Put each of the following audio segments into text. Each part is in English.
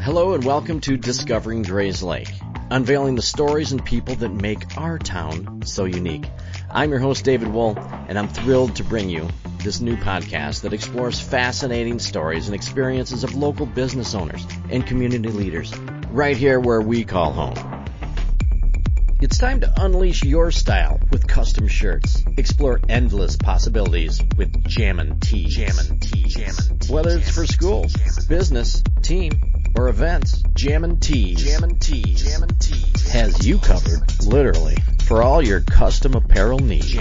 Hello and welcome to Discovering Grayslake, unveiling the stories and people that make our town so unique. I'm your host, David Wool, and I'm thrilled to bring you this new podcast that explores fascinating stories and experiences of local business owners and community leaders, right here where we call home. It's time to unleash your style with custom shirts. Explore endless possibilities with jammin' tees. Whether it's for school, business, team, or events, Jammin' Tees has you covered, literally, for all your custom apparel needs.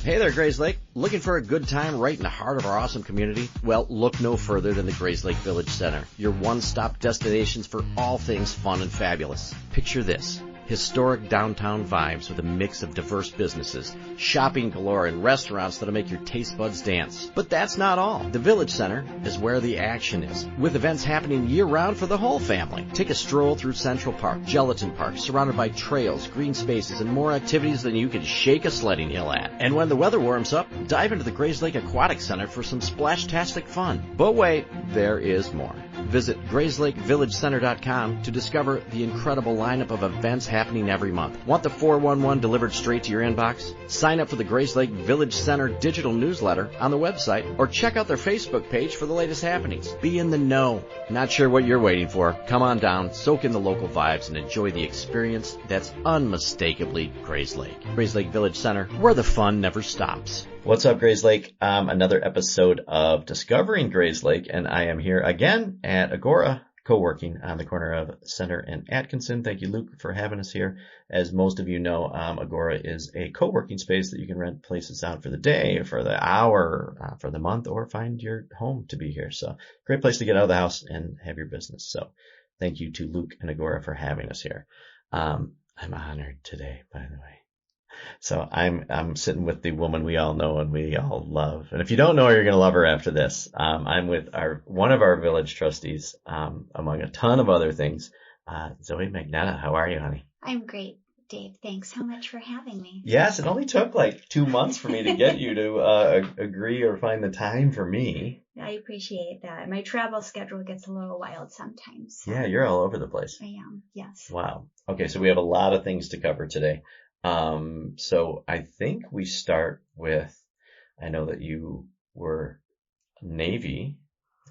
Hey there, Grayslake. Looking for a good time right in the heart of our awesome community? Well, look no further than the Grayslake Village Center, your one-stop destinations for all things fun and fabulous. Picture this. Historic downtown vibes with a mix of diverse businesses, shopping galore, and restaurants that'll make your taste buds dance. But that's not all. The Village Center is where the action is, with events happening year-round for the whole family. Take a stroll through Central Park, Gelatin Park, surrounded by trails, green spaces, and more activities than you could shake a sledding hill at. And when the weather warms up, dive into the Grayslake Aquatic Center for some splash-tastic fun. But wait, there is more. Visit GrayslakeVillageCenter.com to discover the incredible lineup of events happening every month. Want the 411 delivered straight to your inbox? Sign up for the Grayslake Village Center digital newsletter on the website or check out their Facebook page for the latest happenings. Be in the know. Not sure what you're waiting for? Come on down, soak in the local vibes, and enjoy the experience that's unmistakably Grayslake. Grayslake Village Center, where the fun never stops. What's up, Grayslake? Another episode of Discovering Grayslake, and I am here again at Agora Co-working on the corner of Center and Atkinson. Thank you, Luke, for having us here. As most of you know, Agora is a co-working space that you can rent places out for the day, for the hour, for the month, or find your home to be here. So great place to get out of the house and have your business. So thank you to Luke and Agora for having us here. I'm honored today, by the way. So I'm sitting with the woman we all know and we all love. And if you don't know her, you're going to love her after this. I'm with one of our village trustees, among a ton of other things, Zoe Magnetta. How are you, honey? I'm great, Dave. Thanks so much for having me. Yes, it only took like 2 months for me to get you to agree or find the time for me. I appreciate that. My travel schedule gets a little wild sometimes. So. Yeah, you're all over the place. I am, yes. Wow. Okay, so we have a lot of things to cover today. So I think we start with, I know that you were Navy,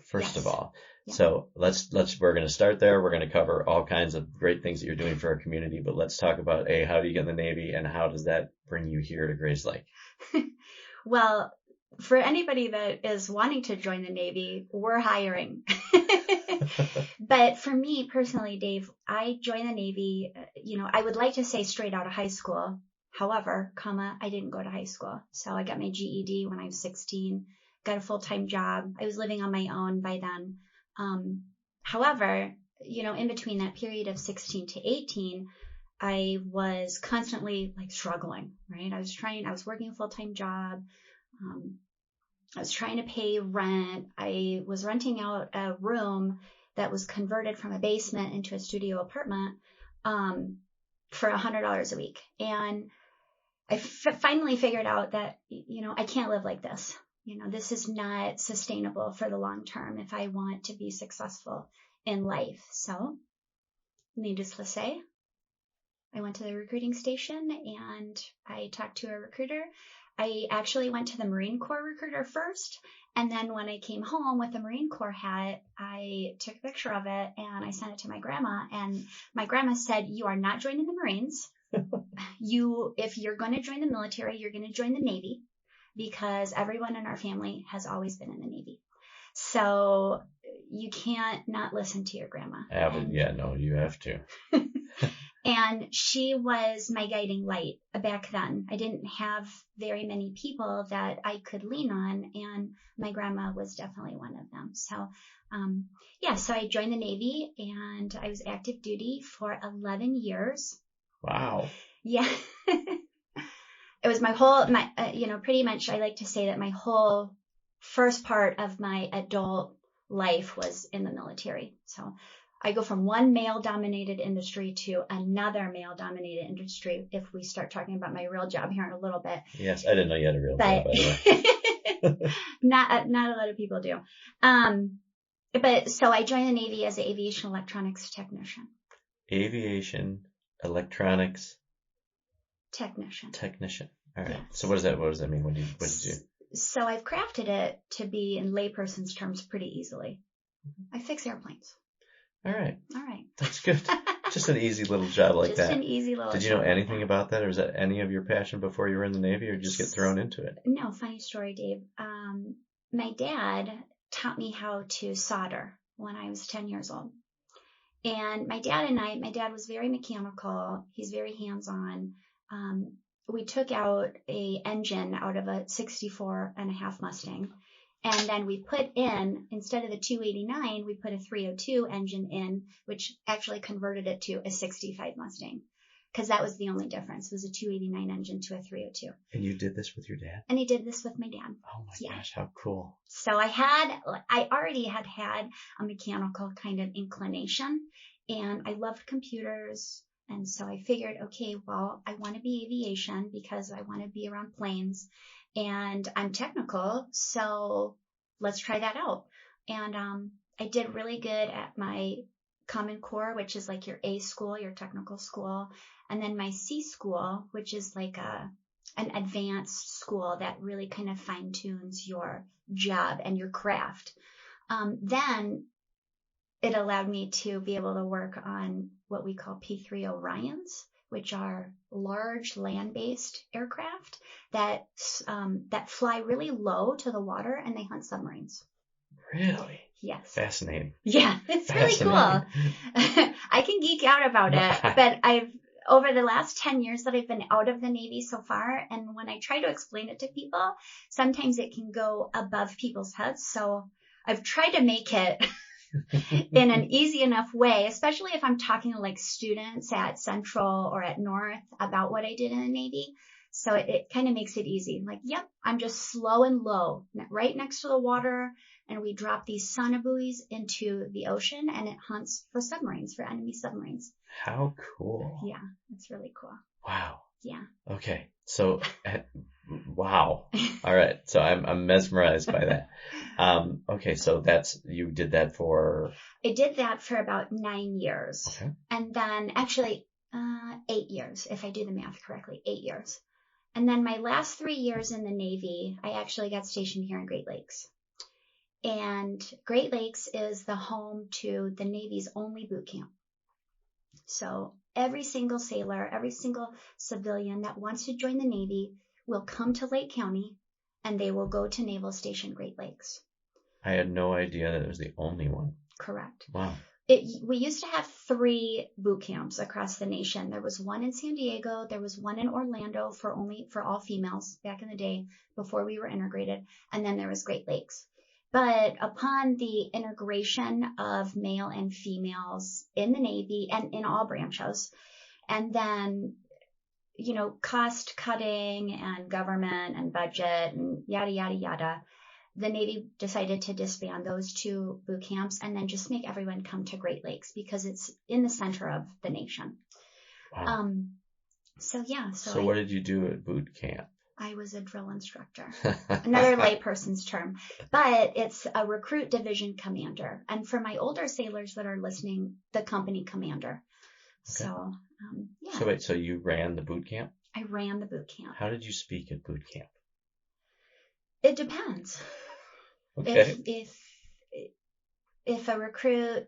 first of all. Yeah. So we're going to start there. We're going to cover all kinds of great things that you're doing for our community, but let's talk about, how do you get in the Navy and how does that bring you here to Grayslake? Well, for anybody that is wanting to join the Navy, we're hiring. But for me personally, Dave, I joined the Navy, I would like to say straight out of high school. However, I didn't go to high school. So I got my GED when I was 16, got a full-time job. I was living on my own by then. However, in between that period of 16 to 18, I was constantly struggling, right? I was working a full-time job. I was trying to pay rent. I was renting out a room that was converted from a basement into a studio apartment for $100 a week. And I finally figured out that, I can't live like this. This is not sustainable for the long term if I want to be successful in life. So, needless to say, I went to the recruiting station and I talked to a recruiter. I actually went to the Marine Corps recruiter first, and then when I came home with the Marine Corps hat, I took a picture of it and I sent it to my grandma, and my grandma said, "You are not joining the Marines. If you're going to join the military, you're going to join the Navy, because everyone in our family has always been in the Navy. So you can't not listen to your grandma." You have to. And she was my guiding light back then. I didn't have very many people that I could lean on, and my grandma was definitely one of them. So, so I joined the Navy, and I was active duty for 11 years. Wow. Yeah. It was pretty much, I like to say that my whole first part of my adult life was in the military. So I go from one male-dominated industry to another male-dominated industry if we start talking about my real job here in a little bit. Yes, I didn't know you had a real job, by the way. Not a lot of people do. But so I joined the Navy as an aviation electronics technician. Aviation electronics Technician. All right. Yes. So what does that mean? What did you do? So I've crafted it to be in layperson's terms pretty easily. I fix airplanes. All right. That's good. Just an easy little job like that. Just an easy little job. Did you know anything about that, or was that any of your passion before you were in the Navy, or did you just get thrown into it? No, funny story, Dave. My dad taught me how to solder when I was 10 years old. And my dad was very mechanical. He's very hands-on. We took out a engine out of a 64.5 Mustang. And then we put in, instead of the 289, we put a 302 engine in, which actually converted it to a 65 Mustang. Because that was the only difference, was a 289 engine to a 302. And you did this with your dad? And he did this with my dad. Oh my gosh, how cool. So I already had a mechanical kind of inclination, and I loved computers. And so I figured, okay, well, I want to be aviation because I want to be around planes, and I'm technical, so let's try that out. And I did really good at my Common Core, which is like your A school, your technical school, and then my C school, which is like an advanced school that really kind of fine tunes your job and your craft. Then it allowed me to be able to work on what we call P3 Orions, which are large land-based aircraft that fly really low to the water, and they hunt submarines. Really? Yes. Fascinating. Yeah, it's really cool. I can geek out about it, but over the last 10 years that I've been out of the Navy so far, and when I try to explain it to people, sometimes it can go above people's heads. So I've tried to make it in an easy enough way, especially if I'm talking to like students at Central or at North about what I did in the Navy. So it kind of makes it easy. Like, yep, I'm just slow and low, right next to the water, and we drop these sonobuoys into the ocean, and it hunts for submarines, for enemy submarines. How cool. Yeah, it's really cool. Wow. Yeah. Okay. So, wow. All right. So I'm mesmerized by that. Okay. So you did that for? I did that for about 9 years. Okay. And then actually, 8 years, if I do the math correctly, 8 years. And then my last 3 years in the Navy, I actually got stationed here in Great Lakes. And Great Lakes is the home to the Navy's only boot camp. So every single sailor, every single civilian that wants to join the Navy will come to Lake County, and they will go to Naval Station Great Lakes. I had no idea that it was the only one. Correct. Wow. We used to have 3 boot camps across the nation. There was one in San Diego. There was one in Orlando for all females back in the day before we were integrated. And then there was Great Lakes. But upon the integration of male and females in the Navy and in all branches, and then, cost cutting and government and budget and yada, yada, yada, the Navy decided to disband those 2 boot camps and then just make everyone come to Great Lakes because it's in the center of the nation. Wow. So what did you do at boot camp? I was a drill instructor, another layperson's term, but it's a recruit division commander. And for my older sailors that are listening, the company commander. Okay. So, yeah. So wait, so you ran the boot camp? I ran the boot camp. How did you speak at boot camp? It depends. Okay. If a recruit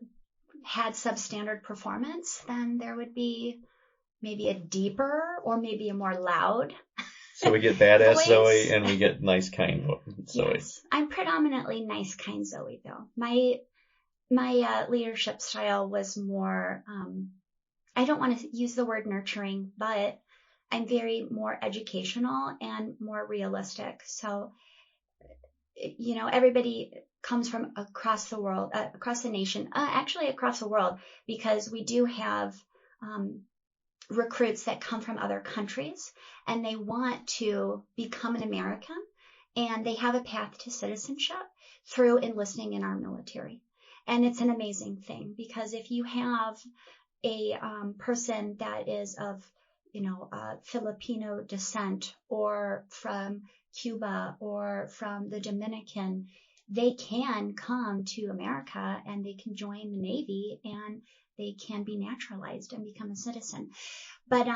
had substandard performance, then there would be maybe a deeper or maybe a more loud. So we get badass voice. Zoe and we get nice, kind Zoe. Yes, I'm predominantly nice, kind Zoe, though. My leadership style was more, I don't want to use the word nurturing, but I'm very more educational and more realistic. So, everybody comes from across the world, across the nation, actually across the world, because we do have recruits that come from other countries and they want to become an American, and they have a path to citizenship through enlisting in our military. And it's an amazing thing, because if you have a person that is of Filipino descent or from Cuba or from the Dominican, they can come to America and they can join the Navy and they can be naturalized and become a citizen. But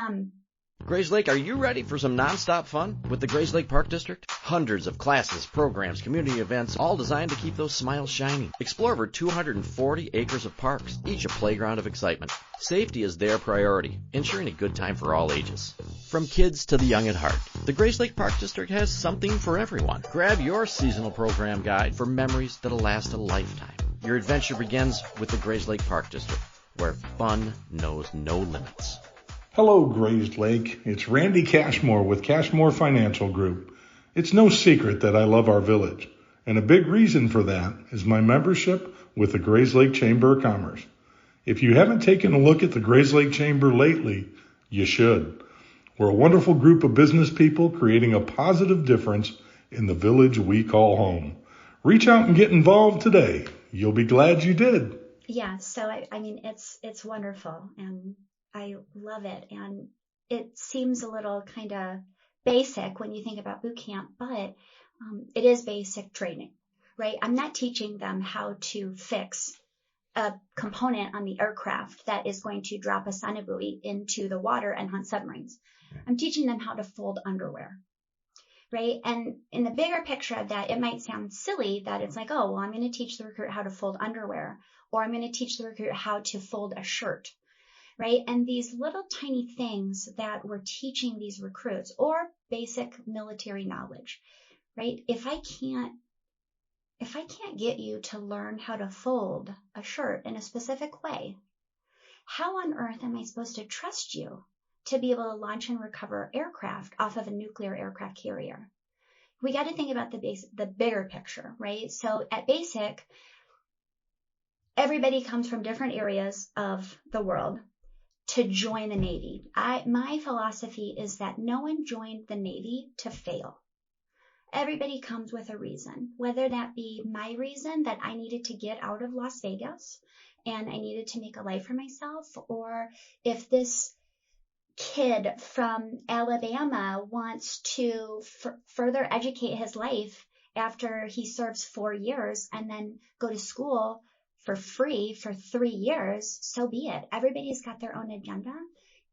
Grayslake, are you ready for some nonstop fun with the Grayslake Park District? Hundreds of classes, programs, community events, all designed to keep those smiles shining. Explore over 240 acres of parks, each a playground of excitement. Safety is their priority, ensuring a good time for all ages. From kids to the young at heart, the Grayslake Park District has something for everyone. Grab your seasonal program guide for memories that'll last a lifetime. Your adventure begins with the Grayslake Park District, where fun knows no limits. Hello, Grayslake. It's Randy Cashmore with Cashmore Financial Group. It's no secret that I love our village, and a big reason for that is my membership with the Grayslake Chamber of Commerce. If you haven't taken a look at the Grayslake Chamber lately, you should. We're a wonderful group of business people creating a positive difference in the village we call home. Reach out and get involved today. You'll be glad you did. yeah, so it's wonderful and I love it. And it seems a little kind of basic when you think about boot camp, but it is basic training, right? I'm not teaching them how to fix a component on the aircraft that is going to drop a sonobuoy into the water and hunt submarines. I'm teaching them how to fold underwear, right? And in the bigger picture of that, it might sound silly that it's like, oh, well, I'm going to teach the recruit how to fold underwear, or I'm going to teach the recruit how to fold a shirt. Right? And these little tiny things that we're teaching these recruits, or basic military knowledge, right? If I can't get you to learn how to fold a shirt in a specific way, how on earth am I supposed to trust you to be able to launch and recover aircraft off of a nuclear aircraft carrier? We got to think about the bigger picture, right? So at basic, everybody comes from different areas of the world to join the Navy. My philosophy is that no one joined the Navy to fail. Everybody comes with a reason, whether that be my reason that I needed to get out of Las Vegas and I needed to make a life for myself, or if this kid from Alabama wants to further educate his life after he serves 4 years and then go to school for free for 3 years, so be it. Everybody's got their own agenda.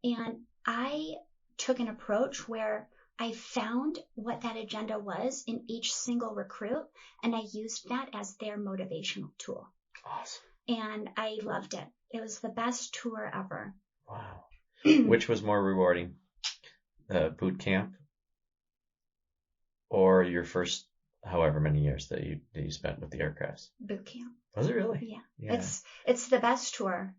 And I took an approach where I found what that agenda was in each single recruit, and I used that as their motivational tool. Awesome. And I loved it. It was the best tour ever. Wow. Which was more rewarding, boot camp or your first however many years that you spent with the aircrafts? Boot camp. Was it really? Yeah. It's the best tour.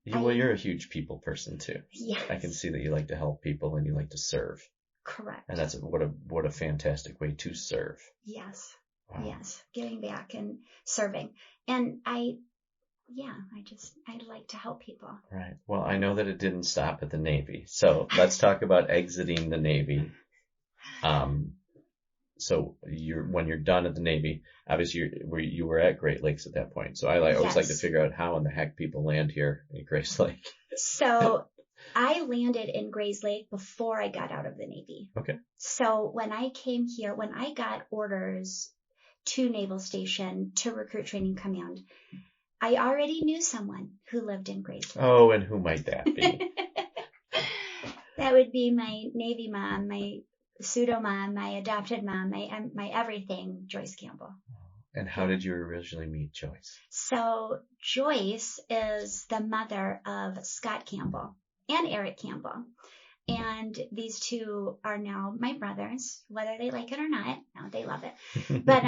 Well, you're a huge people person too. Yes. I can see that you like to help people and you like to serve. Correct. And that's what a fantastic way to serve. Yes. Wow. Yes. Giving back and serving. And I like to help people. Right. Well, I know that it didn't stop at the Navy. So let's talk about exiting the Navy. So when you're done at the Navy, obviously you were at Great Lakes at that point. So I always like to figure out how in the heck people land here in Grayslake. So I landed in Grayslake before I got out of the Navy. Okay. So when I came here, when I got orders to Naval Station to Recruit Training Command, I already knew someone who lived in Grayslake. Oh, and who might that be? That would be my Navy mom, my pseudo mom, my adopted mom, my everything, Joyce Campbell. And how did you originally meet Joyce? So Joyce is the mother of Scott Campbell and Eric Campbell. And these two are now my brothers, whether they like it or not. No, they love it. But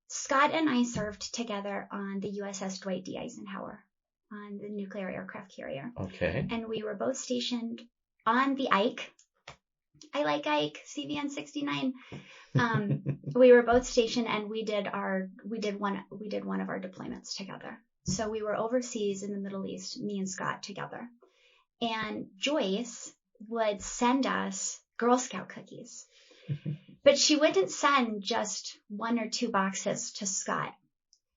Scott and I served together on the USS Dwight D. Eisenhower on the nuclear aircraft carrier. Okay. And we were both stationed on the Ike. I like Ike, CVN 69. We were both stationed and we did one of our deployments together. So we were overseas in the Middle East, me and Scott together. And Joyce would send us Girl Scout cookies. But she wouldn't send just 1 or 2 boxes to Scott.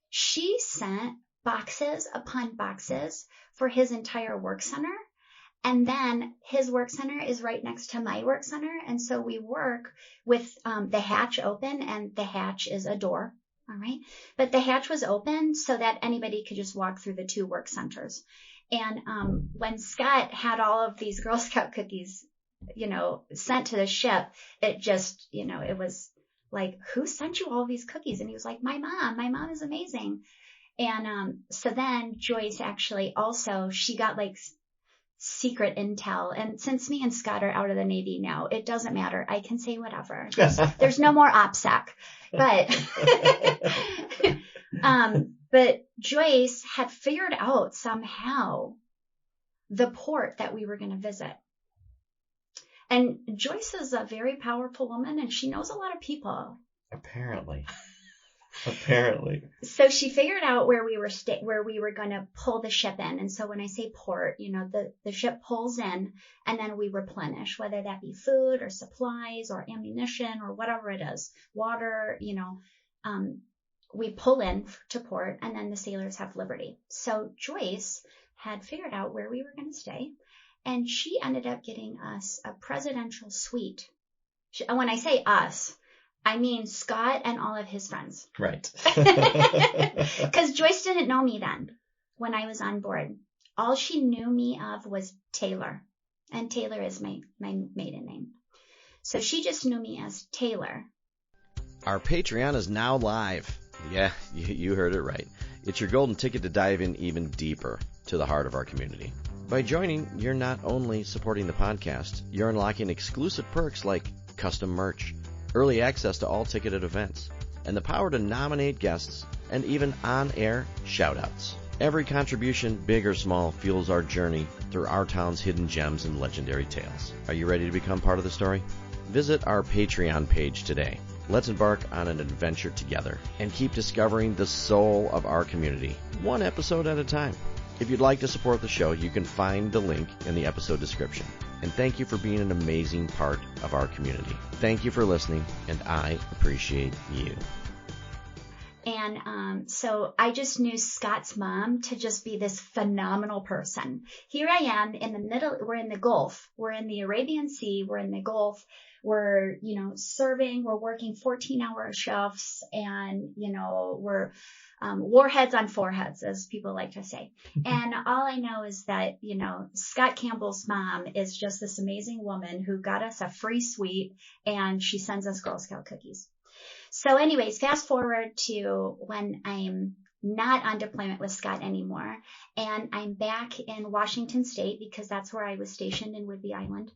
She sent boxes upon boxes for his entire work center. And then his work center is right next to my work center. And so we work with the hatch open, and the hatch is a door. All right. But the hatch was open so that anybody could just walk through the two work centers. And when Scott had all of these Girl Scout cookies, sent to the ship, it just, it was like, who sent you all these cookies? And he was like, my mom is amazing. And so then Joyce actually also, she got like secret intel. And since me and Scott are out of the Navy now, it doesn't matter. I can say whatever. There's no more OPSEC. But Joyce had figured out somehow the port that we were going to visit. And Joyce is a very powerful woman, and she knows a lot of people. Apparently. So she figured out where we were going to pull the ship in. And so when I say port, the ship pulls in, and then we replenish, whether that be food or supplies or ammunition or whatever it is, water, we pull in to port, and then the sailors have liberty. So Joyce had figured out where we were going to stay, and she ended up getting us a presidential suite. When I say us, I mean Scott and all of his friends. Right. Because Joyce didn't know me then when I was on board. All she knew me of was Taylor. And Taylor is my maiden name. So she just knew me as Taylor. Our Patreon is now live. Yeah, you heard it right. It's your golden ticket to dive in even deeper to the heart of our community. By joining, you're not only supporting the podcast, you're unlocking exclusive perks like custom merch, early access to all ticketed events, and the power to nominate guests and even on-air shout-outs. Every contribution, big or small, fuels our journey through our town's hidden gems and legendary tales. Are you ready to become part of the story? Visit our Patreon page today. Let's embark on an adventure together and keep discovering the soul of our community, one episode at a time. If you'd like to support the show, you can find the link in the episode description. And thank you for being an amazing part of our community. Thank you for listening, and I appreciate you. And so I just knew Scott's mom to just be this phenomenal person. Here I am in the middle. We're in the Gulf. We're in the Arabian Sea. We're in the Gulf. We're, serving. We're working 14-hour shifts, and, we're warheads on foreheads, as people like to say. And all I know is that, Scott Campbell's mom is just this amazing woman who got us a free suite, and she sends us Girl Scout cookies. So anyways, fast forward to when I'm not on deployment with Scott anymore, and I'm back in Washington State because that's where I was stationed in Whidbey Island.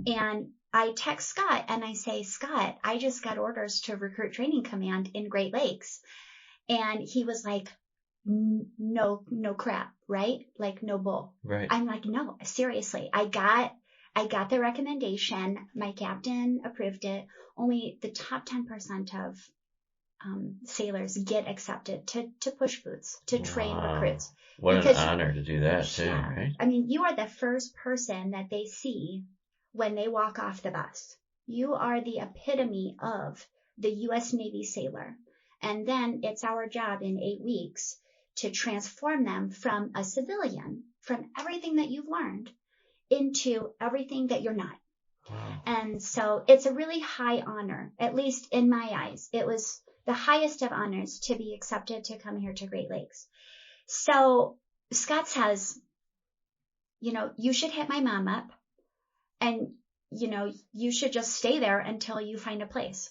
And I text Scott and I say, Scott, I just got orders to Recruit Training Command in Great Lakes. And he was like, no crap, right? Like, no bull. Right. I'm like, no, seriously. I got the recommendation. My captain approved it. Only the top 10% of sailors get accepted to push boots, to train recruits. What an honor to do that too, right? I mean, you are the first person that they see when they walk off the bus. You are the epitome of the U.S. Navy sailor. And then it's our job in 8 weeks to transform them from a civilian, from everything that you've learned, into everything that you're not. Wow. And so it's a really high honor, at least in my eyes. It was the highest of honors to be accepted to come here to Great Lakes. So Scott says, you should hit my mom up, and, you should just stay there until you find a place.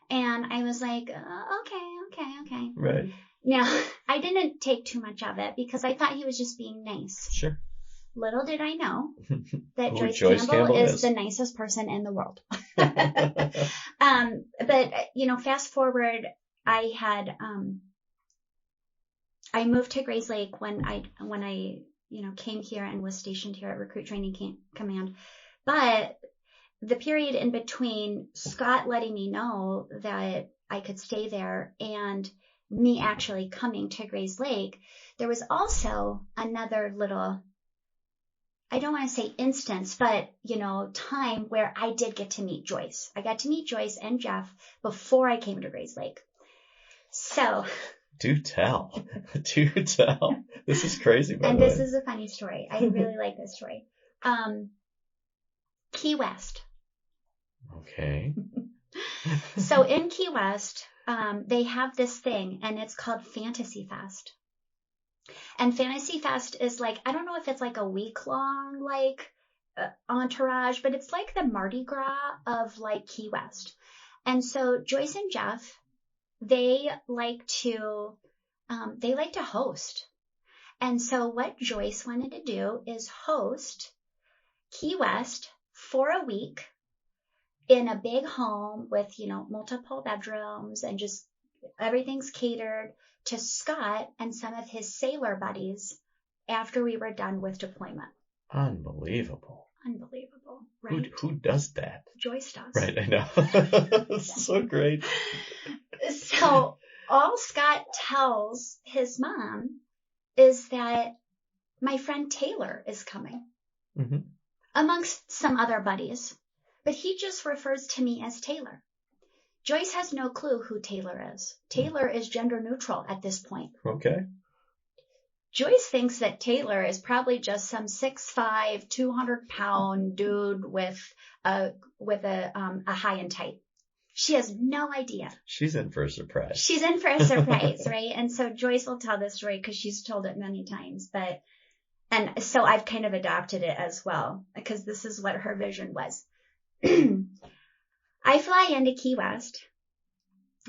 And I was like, okay. Right. Now, I didn't take too much of it because I thought he was just being nice. Sure. Little did I know that Joyce Campbell is the nicest person in the world. But, fast forward, I moved to Grayslake when I came here and was stationed here at Recruit Training Command. But the period in between Scott letting me know that I could stay there and me actually coming to Grayslake, there was also another little, I don't want to say instance, but, time where I did get to meet Joyce. I got to meet Joyce and Jeff before I came to Grayslake. So. Do tell. This is crazy, by and the way. this is a funny story. I really like this story. Key West. Okay. So in Key West, they have this thing, and it's called Fantasy Fest. And Fantasy Fest is like, I don't know if it's like a week-long, like, entourage, but it's like the Mardi Gras of, like, Key West. And so Joyce and Jeff, they like to host. And so what Joyce wanted to do is host Key West for a week in a big home with, multiple bedrooms, and just everything's catered to Scott and some of his sailor buddies after we were done with deployment. Unbelievable. Right? Who does that? Joyce does. Right, I know. It's so great. So all Scott tells his mom is that my friend Taylor is coming, Mm-hmm. amongst some other buddies, but he just refers to me as Taylor. Joyce has no clue who Taylor is. Taylor is gender neutral at this point. Okay. Joyce thinks that Taylor is probably just some 6'5", 200-pound dude with a high and tight. She has no idea. She's in for a surprise. Right? And so Joyce will tell this story because she's told it many times, and so I've kind of adopted it as well, because this is what her vision was. I fly into Key West,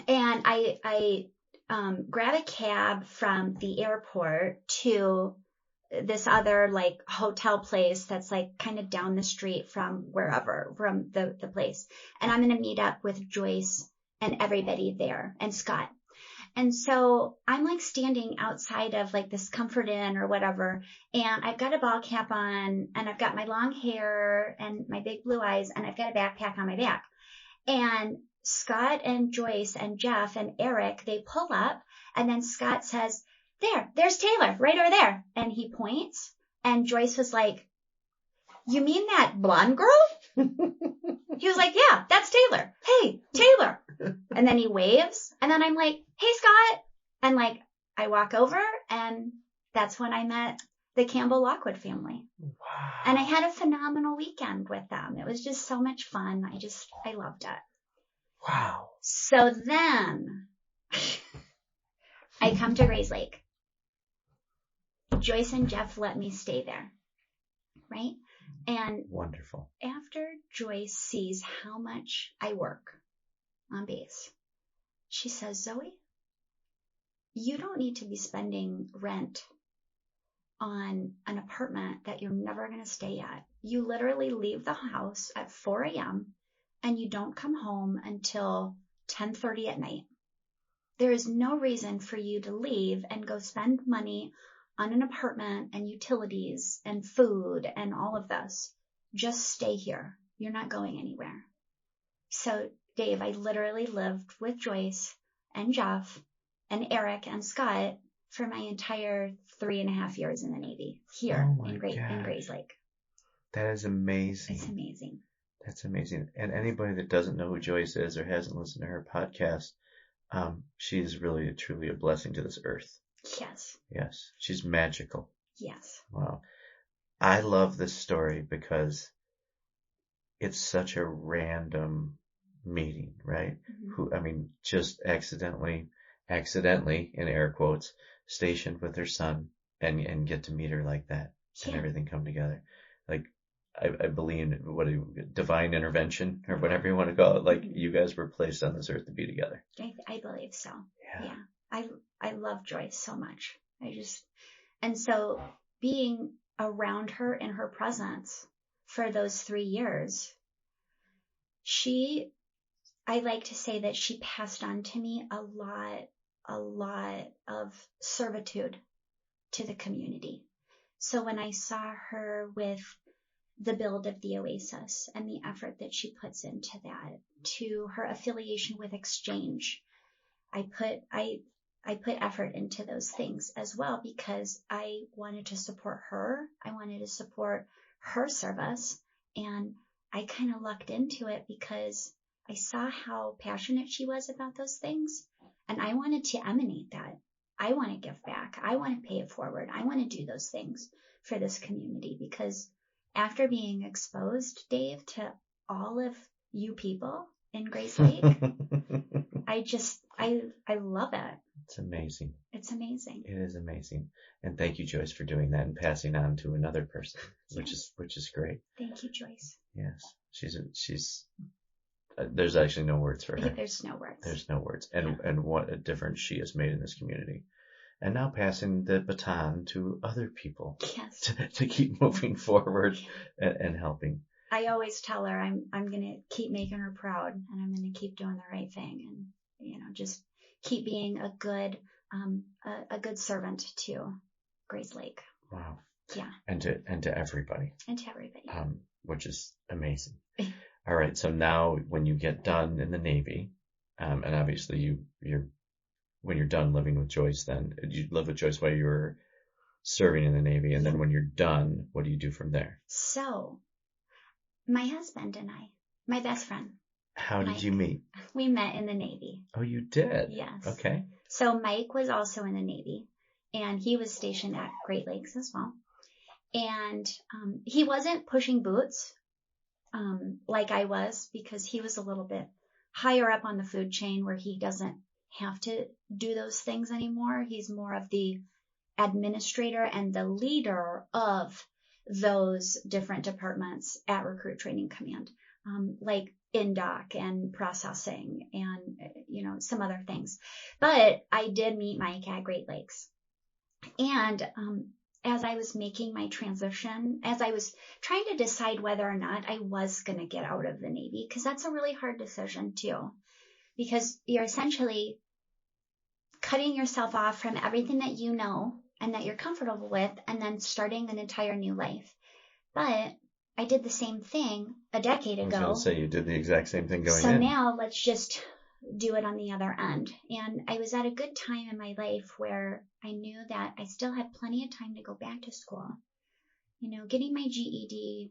and I grab a cab from the airport to this other, like, hotel place that's, like, kind of down the street from the place. And I'm going to meet up with Joyce and everybody there, and Scott. And so I'm, like, standing outside of, like, this Comfort Inn or whatever, and I've got a ball cap on, and I've got my long hair and my big blue eyes, and I've got a backpack on my back. And Scott and Joyce and Jeff and Eric, they pull up, and then Scott says, there's Taylor, right over there. And he points, and Joyce was like, you mean that blonde girl? He was like, yeah, that's Taylor. Hey, Taylor. And then he waves, and then I'm like, hey, Scott. And, like, I walk over, and that's when I met the Campbell Lockwood family. Wow. And I had a phenomenal weekend with them. It was just so much fun. I loved it. Wow. So then I come to Grayslake. Joyce and Jeff let me stay there. Right? And wonderful. After Joyce sees how much I work on base, she says, Zoe, you don't need to be spending rent on an apartment that you're never going to stay at. You literally leave the house at 4 a.m. and you don't come home until 10:30 at night. There is no reason for you to leave and go spend money on an apartment and utilities and food and all of this. Just stay here. You're not going anywhere. So, Dave, I literally lived with Joyce and Jeff and Eric and Scott for my entire 3.5 years in the Navy here in Grayslake. That is amazing. It's amazing. That's amazing. And anybody that doesn't know who Joyce is or hasn't listened to her podcast, she is really truly a blessing to this earth. Yes. Yes. She's magical. Yes. Wow. I love this story because it's such a random meeting, right? Mm-hmm. Just accidentally, in air quotes, stationed with her son and get to meet her like that and everything come together. Like, I believe in divine intervention or whatever you want to call it. Like, you guys were placed on this earth to be together. I believe so. Yeah. I love Joyce so much. And so being around her in her presence for those 3 years, I like to say that she passed on to me a lot of servitude to the community. So when I saw her with the build of the Oasis and the effort that she puts into that, to her affiliation with Exchange, I put effort into those things as well because I wanted to support her. I wanted to support her service, and I kind of lucked into it because I saw how passionate she was about those things, and I wanted to emanate that. I want to give back. I want to pay it forward. I want to do those things for this community because after being exposed, Dave, to all of you people in Grayslake, I love it. It's amazing. It's amazing. It is amazing. And thank you, Joyce, for doing that and passing on to another person, which is great. Thank you, Joyce. Yes. She's there's actually no words for her. There's no words. There's no words. And what a difference she has made in this community. And now passing the baton to other people. Yes. To keep moving forward and helping. I always tell her I'm going to keep making her proud, and I'm going to keep doing the right thing, and just keep being a good servant to Grayslake. Wow. Yeah. And to everybody. And to everybody. Which is amazing. All right. So now when you get done in the Navy, and obviously when you're done living with Joyce, then you live with Joyce while you were serving in the Navy, and then when you're done, what do you do from there? So, my husband and I, my best friend. How did you meet? We met in the Navy. Oh, you did? Yes. Okay. So Mike was also in the Navy, and he was stationed at Great Lakes as well. And he wasn't pushing boots like I was, because he was a little bit higher up on the food chain where he doesn't have to do those things anymore. He's more of the administrator and the leader of those different departments at Recruit Training Command, like in-doc and processing and, some other things. But I did meet Mike at Great Lakes. And as I was making my transition, as I was trying to decide whether or not I was going to get out of the Navy, because that's a really hard decision too, because you're essentially cutting yourself off from everything that you know and that you're comfortable with, and then starting an entire new life. But I did the same thing a decade ago. I was going to say, you did the exact same thing going in. So now let's just do it on the other end. And I was at a good time in my life where I knew that I still had plenty of time to go back to school. Getting my GED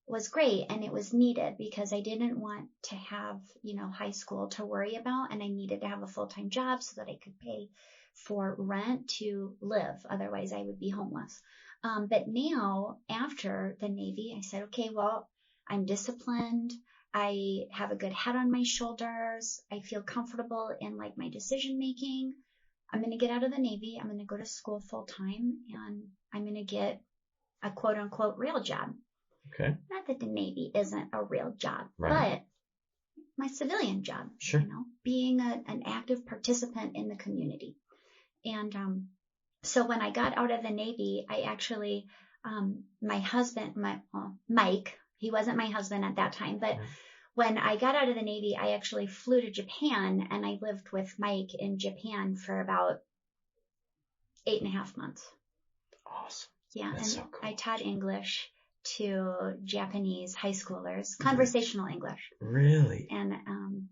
was great, and it was needed because I didn't want to have, high school to worry about, and I needed to have a full-time job so that I could pay for rent to live. Otherwise I would be homeless. But now after the Navy, I said, okay, well, I'm disciplined. I have a good head on my shoulders. I feel comfortable in my decision making. I'm going to get out of the Navy. I'm going to go to school full time, and I'm going to get a quote unquote real job. Okay. Not that the Navy isn't a real job, right. But my civilian job, sure. Being an active participant in the community. And so when I got out of the Navy, I actually, my husband, Mike, he wasn't my husband at that time, but when I got out of the Navy, I actually flew to Japan, and I lived with Mike in Japan for about 8.5 months. Awesome. Yeah. That's and so cool. I taught English to Japanese high schoolers, conversational English. Really? And, and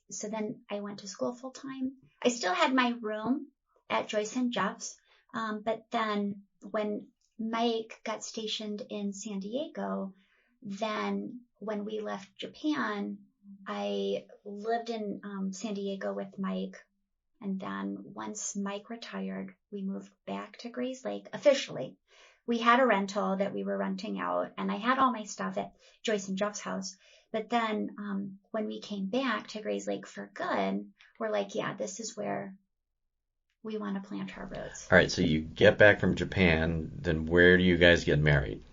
so then I went to school full time. I still had my room at Joyce and Jeff's. But then when Mike got stationed in San Diego, then when we left Japan, I lived in San Diego with Mike. And then once Mike retired, we moved back to Grayslake officially. We had a rental that we were renting out, and I had all my stuff at Joyce and Jeff's house. But then when we came back to Grayslake for good, we're like, yeah, this is where we want to plant our roots. All right, so you get back from Japan, then where do you guys get married?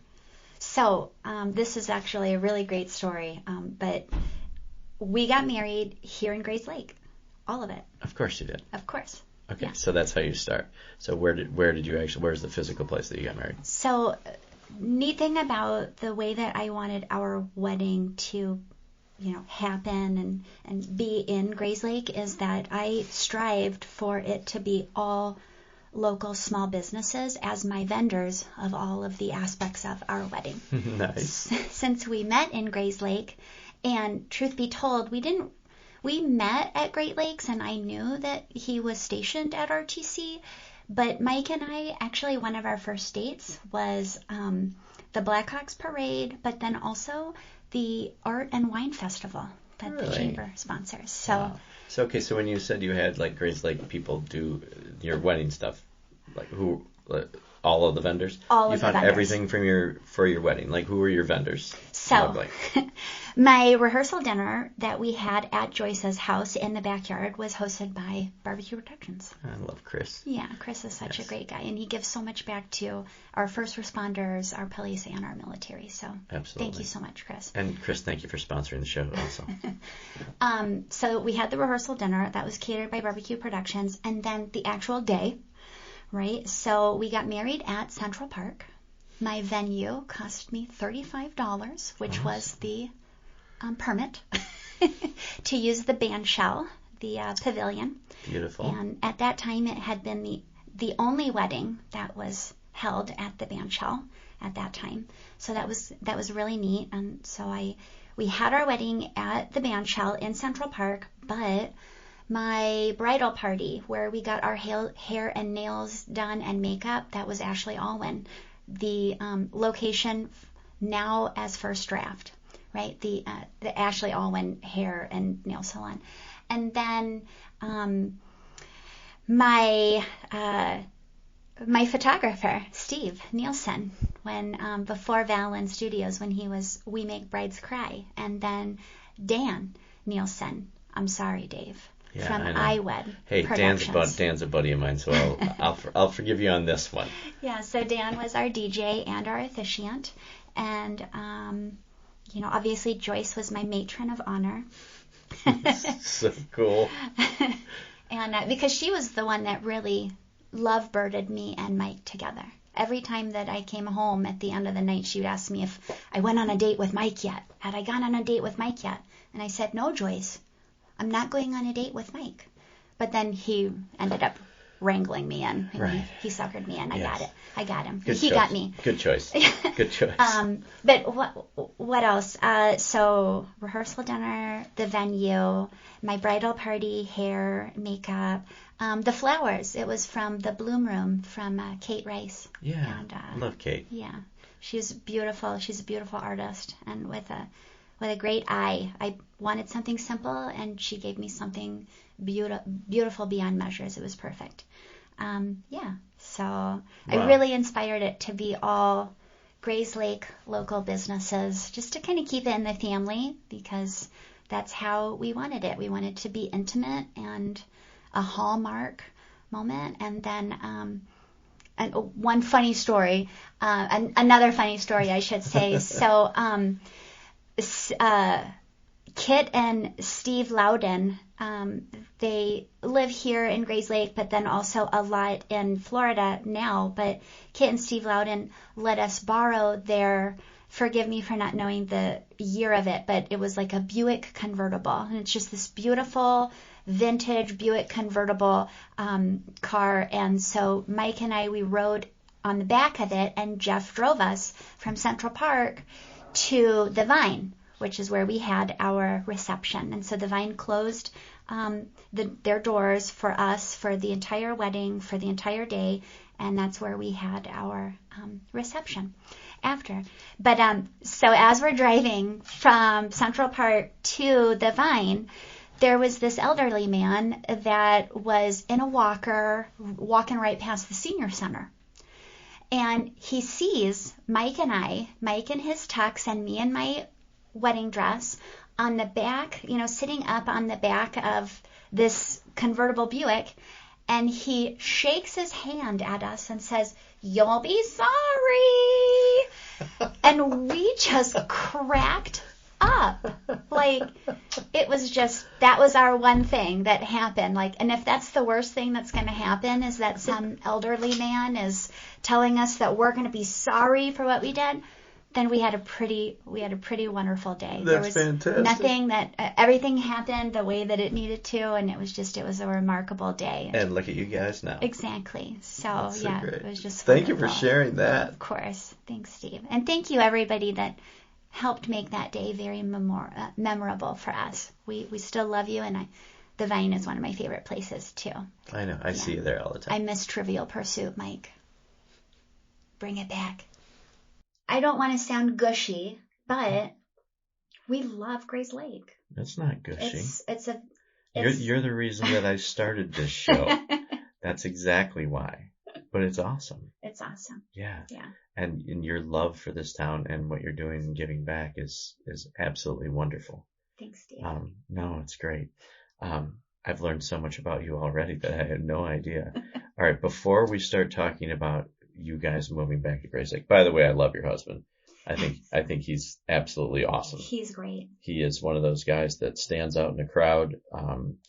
So this is actually a really great story, but we got married here in Grayslake, all of it. Of course you did. Of course. Okay, yeah. So that's how you start. So where's the physical place that you got married? So neat thing about the way that I wanted our wedding to, happen and be in Grayslake is that I strived for it to be all local small businesses as my vendors of all of the aspects of our wedding. Nice. Since we met in Grayslake, and truth be told, we met at Great Lakes, and I knew that he was stationed at RTC, but Mike and I, actually one of our first dates was the Blackhawks Parade, but then also the Art and Wine Festival that really? The Chamber sponsors. So, wow. So when you said you had Grayslake people do your wedding stuff, all of the vendors? All you of the found vendors. everything for your wedding. Like, who were your vendors? So, my rehearsal dinner that we had at Joyce's house in the backyard was hosted by Barbecue Productions. I love Chris. Yeah, Chris is such a great guy, and he gives so much back to our first responders, our police, and our military. So, absolutely. Thank you so much, Chris. And Chris, thank you for sponsoring the show also. So we had the rehearsal dinner that was catered by Barbecue Productions, and then the actual day, right? So we got married at Central Park. My venue cost me $35, which was the permit to use the band shell, the pavilion. Beautiful. And at that time, it had been the only wedding that was held at the band shell at that time. So that was really neat. And so we had our wedding at the band shell in Central Park, but my bridal party, where we got our hair and nails done and makeup, that was Ashley Alwyn. The location now as First Draft, right? The Ashley Alwyn Hair and Nail Salon. And then my photographer, Steve Nielsen, when before Valin Studios, when he was We Make Brides Cry. And then Dan Nielsen, I'm sorry, Dave. Yeah, from iWed. Hey, Dan's a buddy of mine, so I'll forgive you on this one. Yeah, so Dan was our DJ and our officiant, and obviously Joyce was my matron of honor. So cool. And because she was the one that really loveboarded me and Mike together. Every time that I came home at the end of the night, she would ask me if I went on a date with Mike yet. Had I gone on a date with Mike yet? And I said, no, Joyce. I'm not going on a date with Mike. But then he ended up wrangling me in. Right. He suckered me in. I got it. I got him. Good He choice. got me. Good choice. Good choice. But what else? So rehearsal dinner, the venue, my bridal party, hair, makeup, the flowers. It was from the Bloom Room from Kate Rice. Yeah. And, I love Kate. Yeah. She's beautiful. She's a beautiful artist, and with a great eye. I wanted something simple, and she gave me something beautiful beyond measures. It was perfect. So wow. I really inspired it to be all Grayslake local businesses, just to kind of keep it in the family, because that's how we wanted it. We wanted to be intimate and a hallmark moment. And then and one funny story, another funny story, I should say. So Kit and Steve Loudon, they live here in Grayslake, but then also a lot in Florida now. But Kit and Steve Loudon let us borrow their, forgive me for not knowing the year of it, but it was like a Buick convertible. And it's just this beautiful vintage Buick convertible car. And so Mike and I, we rode on the back of it, and Jeff drove us from Central Park to the Vine, which is where we had our reception. And so the Vine closed their doors for us for the entire wedding, for the entire day, and that's where we had our reception after. But so as we're driving from Central Park to the Vine, there was this elderly man that was in a walker walking right past the senior center. And he sees Mike and I, Mike in his tux and me in my wedding dress, on the back, sitting up on the back of this convertible Buick, and he shakes his hand at us and says, "You'll be sorry." And we just cracked up. Like, it was just, that was our one thing that happened. Like, and if that's the worst thing that's going to happen, is that some elderly man is telling us that we're going to be sorry for what we did, then we had a pretty wonderful day. That's there was fantastic. Nothing that, everything happened the way that it needed to, and it was a remarkable day. And look at you guys now. Exactly. So, That's so great. It was just Thank wonderful. you for sharing that. Of course. Thanks, Steve. And thank you, everybody that helped make that day very memorable for us. We still love you, and the Vine is one of my favorite places, too. I know. I see you there all the time. I miss Trivial Pursuit, Mike. Bring it back. I don't want to sound gushy, but we love Grayslake. That's not gushy. You're You're the reason that I started this show. That's exactly why. But it's awesome. It's awesome. Yeah. Yeah. And your love for this town and what you're doing and giving back is absolutely wonderful. Thanks, Dave. No, it's great. I've learned so much about you already that I had no idea. All right, before we start talking about you guys moving back to Grayslake, by the way, I love your husband. I think he's absolutely awesome. He's great. He is one of those guys that stands out in a crowd,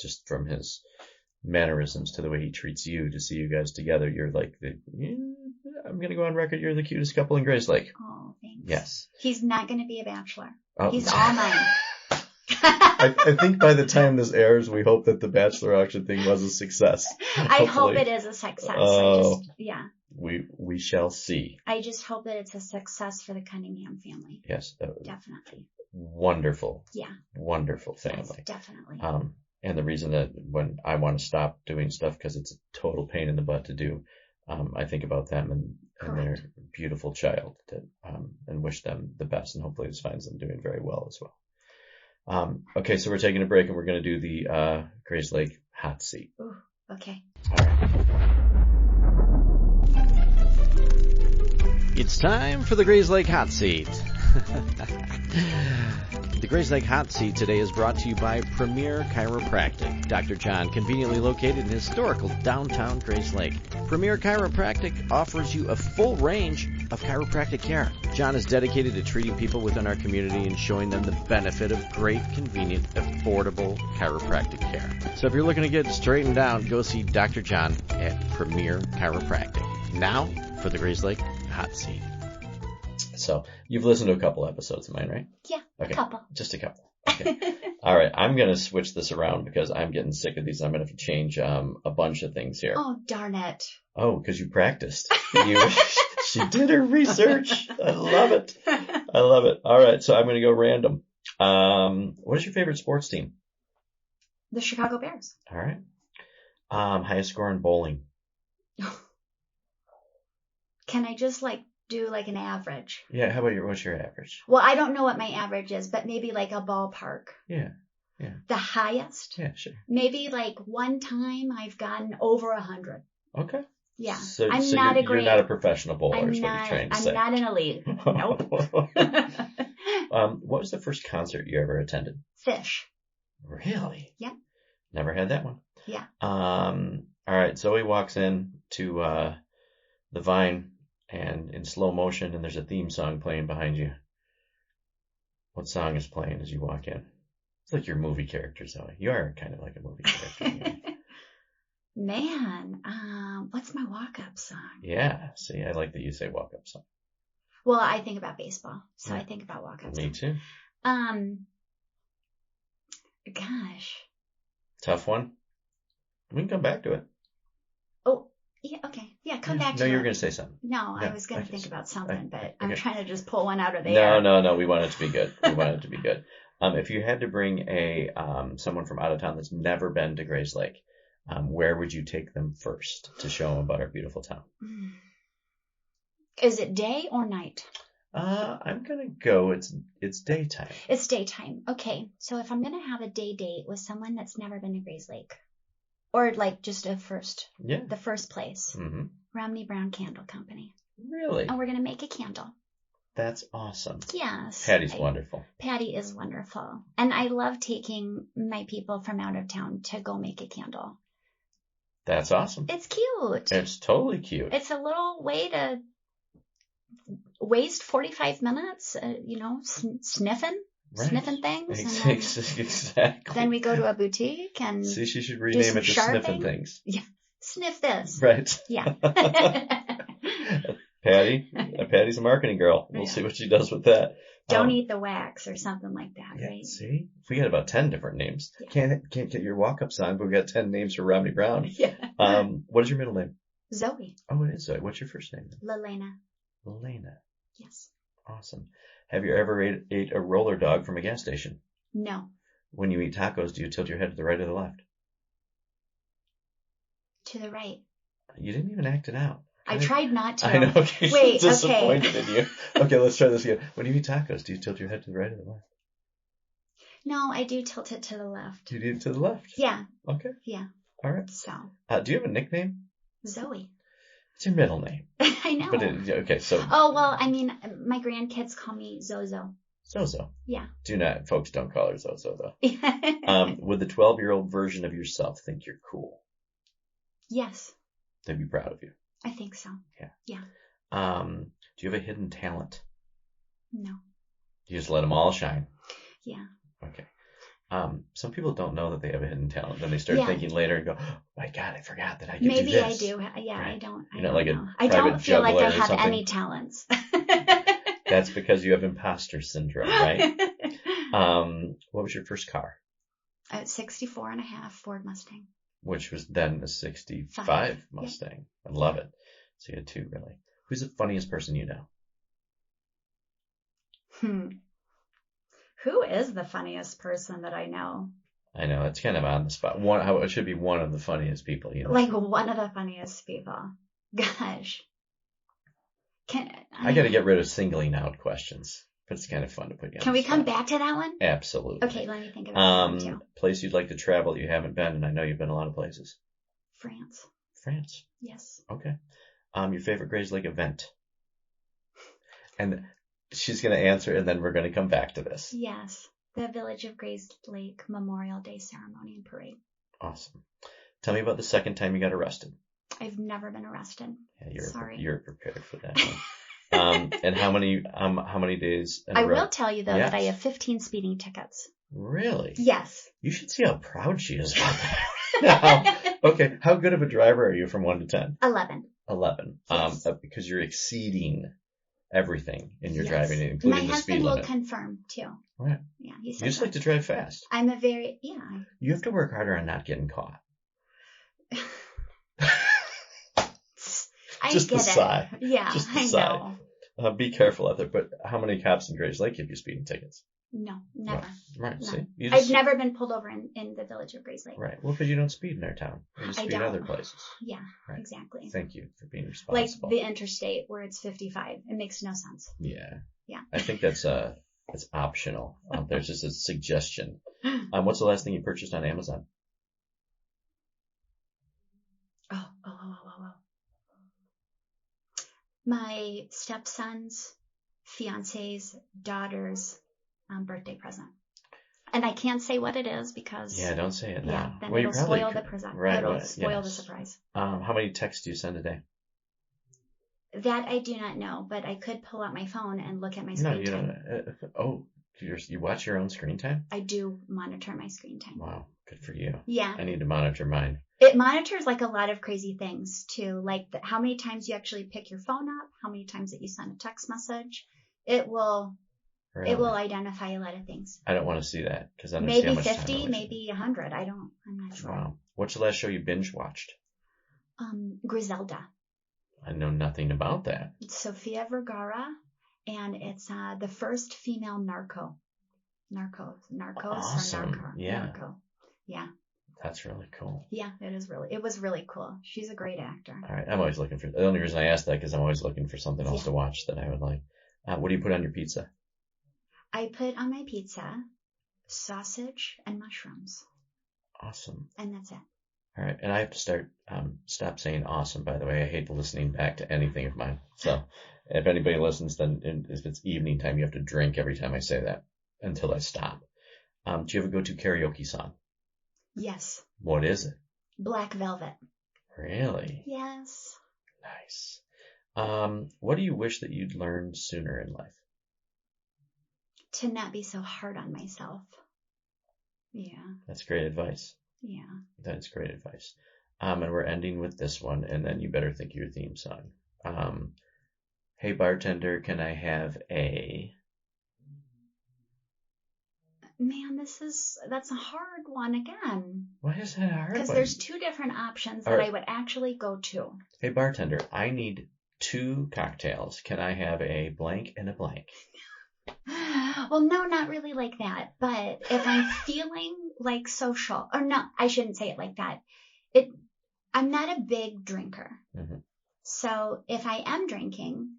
just from his mannerisms to the way he treats you. To see you guys together, you're like, I'm going to go on record, you're the cutest couple in Grayslake. Oh, thanks. Yes. He's not going to be a bachelor. Oh. He's all mine. I think by the time this airs, we hope that the bachelor auction thing was a success. I hope it is a success. We shall see. I just hope that it's a success for the Cunningham family. Yes. Definitely. Wonderful. Yeah. Wonderful family. Yes, definitely. And the reason that when I want to stop doing stuff because it's a total pain in the butt to do, I think about them and their beautiful child and wish them the best, and hopefully this finds them doing very well as well. Okay, so we're taking a break and we're going to do the Grayslake hot seat. Ooh, okay. All right. It's time for the Grayslake hot seat. The Grayslake hot seat today is brought to you by Premier Chiropractic. Dr. John, conveniently located in historical downtown Grayslake. Premier Chiropractic offers you a full range of chiropractic care. John is dedicated to treating people within our community and showing them the benefit of great, convenient, affordable chiropractic care. So if you're looking to get straightened out, go see Dr. John at Premier Chiropractic. Now for the Grayslake hot seat. So you've listened to a couple episodes of mine, right? Yeah, okay. A couple. Just a couple. Okay. All right. I'm going to switch this around because I'm getting sick of these. I'm going to have to change a bunch of things here. Oh, darn it. Oh, because you practiced. She did her research. I love it. I love it. All right. So I'm going to go random. What is your favorite sports team? The Chicago Bears. All right. Highest score in bowling. Can I just do an average? Yeah. How about what's your average? Well, I don't know what my average is, but maybe a ballpark. Yeah. Yeah. The highest? Yeah, sure. Maybe one time I've gotten over 100. Okay. Yeah. So you're not a professional bowler is what you're trying to say. I'm not an elite. Nope. What was the first concert you ever attended? Fish. Really? Yeah. Never had that one. Yeah. All right. Zoe walks in to the Vine and in slow motion, and there's a theme song playing behind you. What song is playing as you walk in? It's like your movie character, Zoe. You are kind of like a movie character. Man, what's my walk-up song? Yeah. See, I like that you say walk-up song. Well, I think about baseball, so Yeah. I think about walk-up Me song. too. Gosh. Tough one. We can come back to it. Oh, yeah, okay. Yeah, come back to it. No, you were going to say something. No, I No, was going to okay. think about something, but I'm Okay. trying to just pull one out of the air. No. We want it to be good. We want it to be good. If you had to bring someone from out of town that's never been to Grayslake, where would you take them first to show them about our beautiful town? Is it day or night? I'm gonna go. It's daytime. It's daytime. Okay, so if I'm gonna have a day date with someone that's never been to Grayslake, or just the first place, Mm-hmm. Romney Brown Candle Company. Really? And we're gonna make a candle. That's awesome. Yes. Patty's wonderful. Patty is wonderful, and I love taking my people from out of town to go make a candle. That's awesome. It's cute. It's totally cute. It's a little way to waste 45 minutes, sniffing things. And Exactly. then we go to a boutique and See, she should rename it to Sniffing Things. Yeah, sniff this. Right. Yeah. Patty's a marketing girl. We'll see what she does with that. Don't eat the wax or something like that, Yeah, right? see? We got about 10 different names. Yeah. Can't get your walk-up song, but we got 10 names for Romney Brown. Yeah. What is your middle name? Zoe. Oh, it is Zoe. What's your first name? Lelena. Lelena. Yes. Awesome. Have you ever ate a roller dog from a gas station? No. When you eat tacos, do you tilt your head to the right or the left? To the right. You didn't even act it out. I tried not to. I know. Okay. Wait, Disappointed in you. Okay, let's try this again. When you eat tacos, do you tilt your head to the right or the left? No, I do tilt it to the left. You do it to the left? Yeah. Okay. Yeah. All right. So. Do you have a nickname? Zoe. It's your middle name. I know. But okay, so. Oh, well, I mean, my grandkids call me Zozo. Zozo. Yeah. Folks don't call her Zozo though. Would the 12-year-old version of yourself think you're cool? Yes. They'd be proud of you. I think so. Yeah. Yeah. Do you have a hidden talent? No. You just let them all shine. Yeah. Okay. Some people don't know that they have a hidden talent. Then they start thinking later and go, oh my God, I forgot that I could do this. Maybe I do. Yeah, right. I don't feel like I have any talents. That's because you have imposter syndrome, right? What was your first car? A 64 and a half Ford Mustang. Which was then a 65 Mustang. Yeah. I love it. So you had two, really. Who's the funniest person you know? Who is the funniest person that I know? I know, it's kind of on the spot. It should be one of the funniest people you know. Like one of the funniest people. Gosh. I got to get rid of singling out questions, but it's kind of fun to put you on. Can we come back to that one? Absolutely. Okay, let me think about that too. Place you'd like to travel that you haven't been, and I know you've been a lot of places. France. France? Yes. Okay. Your favorite Grayslake event? And she's going to answer, and then we're going to come back to this. Yes. The Village of Grayslake Memorial Day Ceremony and Parade. Awesome. Tell me about the second time you got arrested. I've never been arrested. Yeah, Sorry. You're prepared for that one. And how many days in a row? I will tell you, though, that I have 15 speeding tickets. Really? Yes. You should see how proud she is about that. Okay, how good of a driver are you from 1 to 10? 11. 11. Yes. Because you're exceeding everything in your driving, including my the speed limit. My husband will confirm, too. Right. Yeah, he says You just like to drive fast. I'm a very, You have to work harder on not getting caught. Just the sigh. Yeah, just the I sigh. know. Be careful out there. But how many cops in Grayslake give you speeding tickets? No, never. Right. No. See, I've never been pulled over in the Village of Grayslake. Right. Well, because you don't speed in our town. You just speed in other places. Yeah, right. Exactly. Thank you for being responsible. Like the interstate where it's 55. It makes no sense. Yeah. Yeah. I think that's optional. There's just a suggestion. What's the last thing you purchased on Amazon? Oh. My stepson's fiance's daughter's birthday present. And I can't say what it is because... Yeah, don't say it now. Yeah, then it'll spoil the present. Right, it'll spoil the surprise. How many texts do you send a day? That I do not know, but I could pull out my phone and look at my screen time. You watch your own screen time? I do monitor my screen time. Wow, good for you. Yeah. I need to monitor mine. It monitors like a lot of crazy things too, like how many times you actually pick your phone up, how many times that you send a text message. It will identify a lot of things. I don't want to see that because I maybe 50, maybe 100. I'm not sure. Wow. What's the last show you binge watched? Griselda. I know nothing about that. It's Sofia Vergara, and it's the first female narcos. Awesome. Narco. Yeah. That's really cool. Yeah, it was really cool. She's a great actor. All right. I'm always looking for, the only reason I asked that because I'm always looking for something else to watch that I would like. What do you put on your pizza? I put on my pizza sausage and mushrooms. Awesome. And that's it. All right. And I have to stop saying awesome, by the way. I hate listening back to anything of mine. So if anybody listens, then if it's evening time, you have to drink every time I say that until I stop. Do you have a go-to karaoke song? Yes. What is it? Black Velvet. Really? Yes. Nice. What do you wish that you'd learned sooner in life? To not be so hard on myself. Yeah. That's great advice. Yeah. That's great advice. And we're ending with this one, and then you better think of your theme song. Hey bartender, can I have a... Man, that's a hard one again. Why is that a hard one? Because there's two different options that I would actually go to. Hey bartender, I need 2 cocktails. Can I have a blank and a blank? Well, no, not really like that. But if I'm feeling like social, or no, I shouldn't say it like that. I'm not a big drinker. Mm-hmm. So if I am drinking,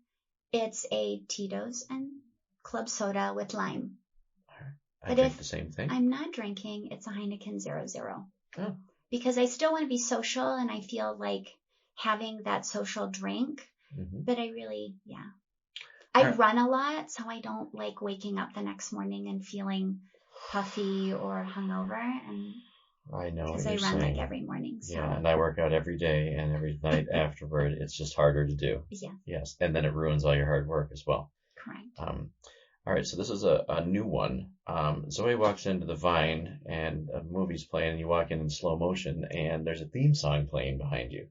it's a Tito's and club soda with lime. I think the same thing. I'm not drinking, it's a Heineken 0.0. Oh. Because I still want to be social and I feel like having that social drink. Mm-hmm. But I really, I run a lot, so I don't like waking up the next morning and feeling puffy or hungover. And I know because what I you're run saying. like every morning. So. Yeah, and I work out every day and every night afterward. It's just harder to do. Yeah. Yes, and then it ruins all your hard work as well. Correct. All right, so this is a new one. Zoe walks into the Vine and a movie's playing, and you walk in slow motion, and there's a theme song playing behind you.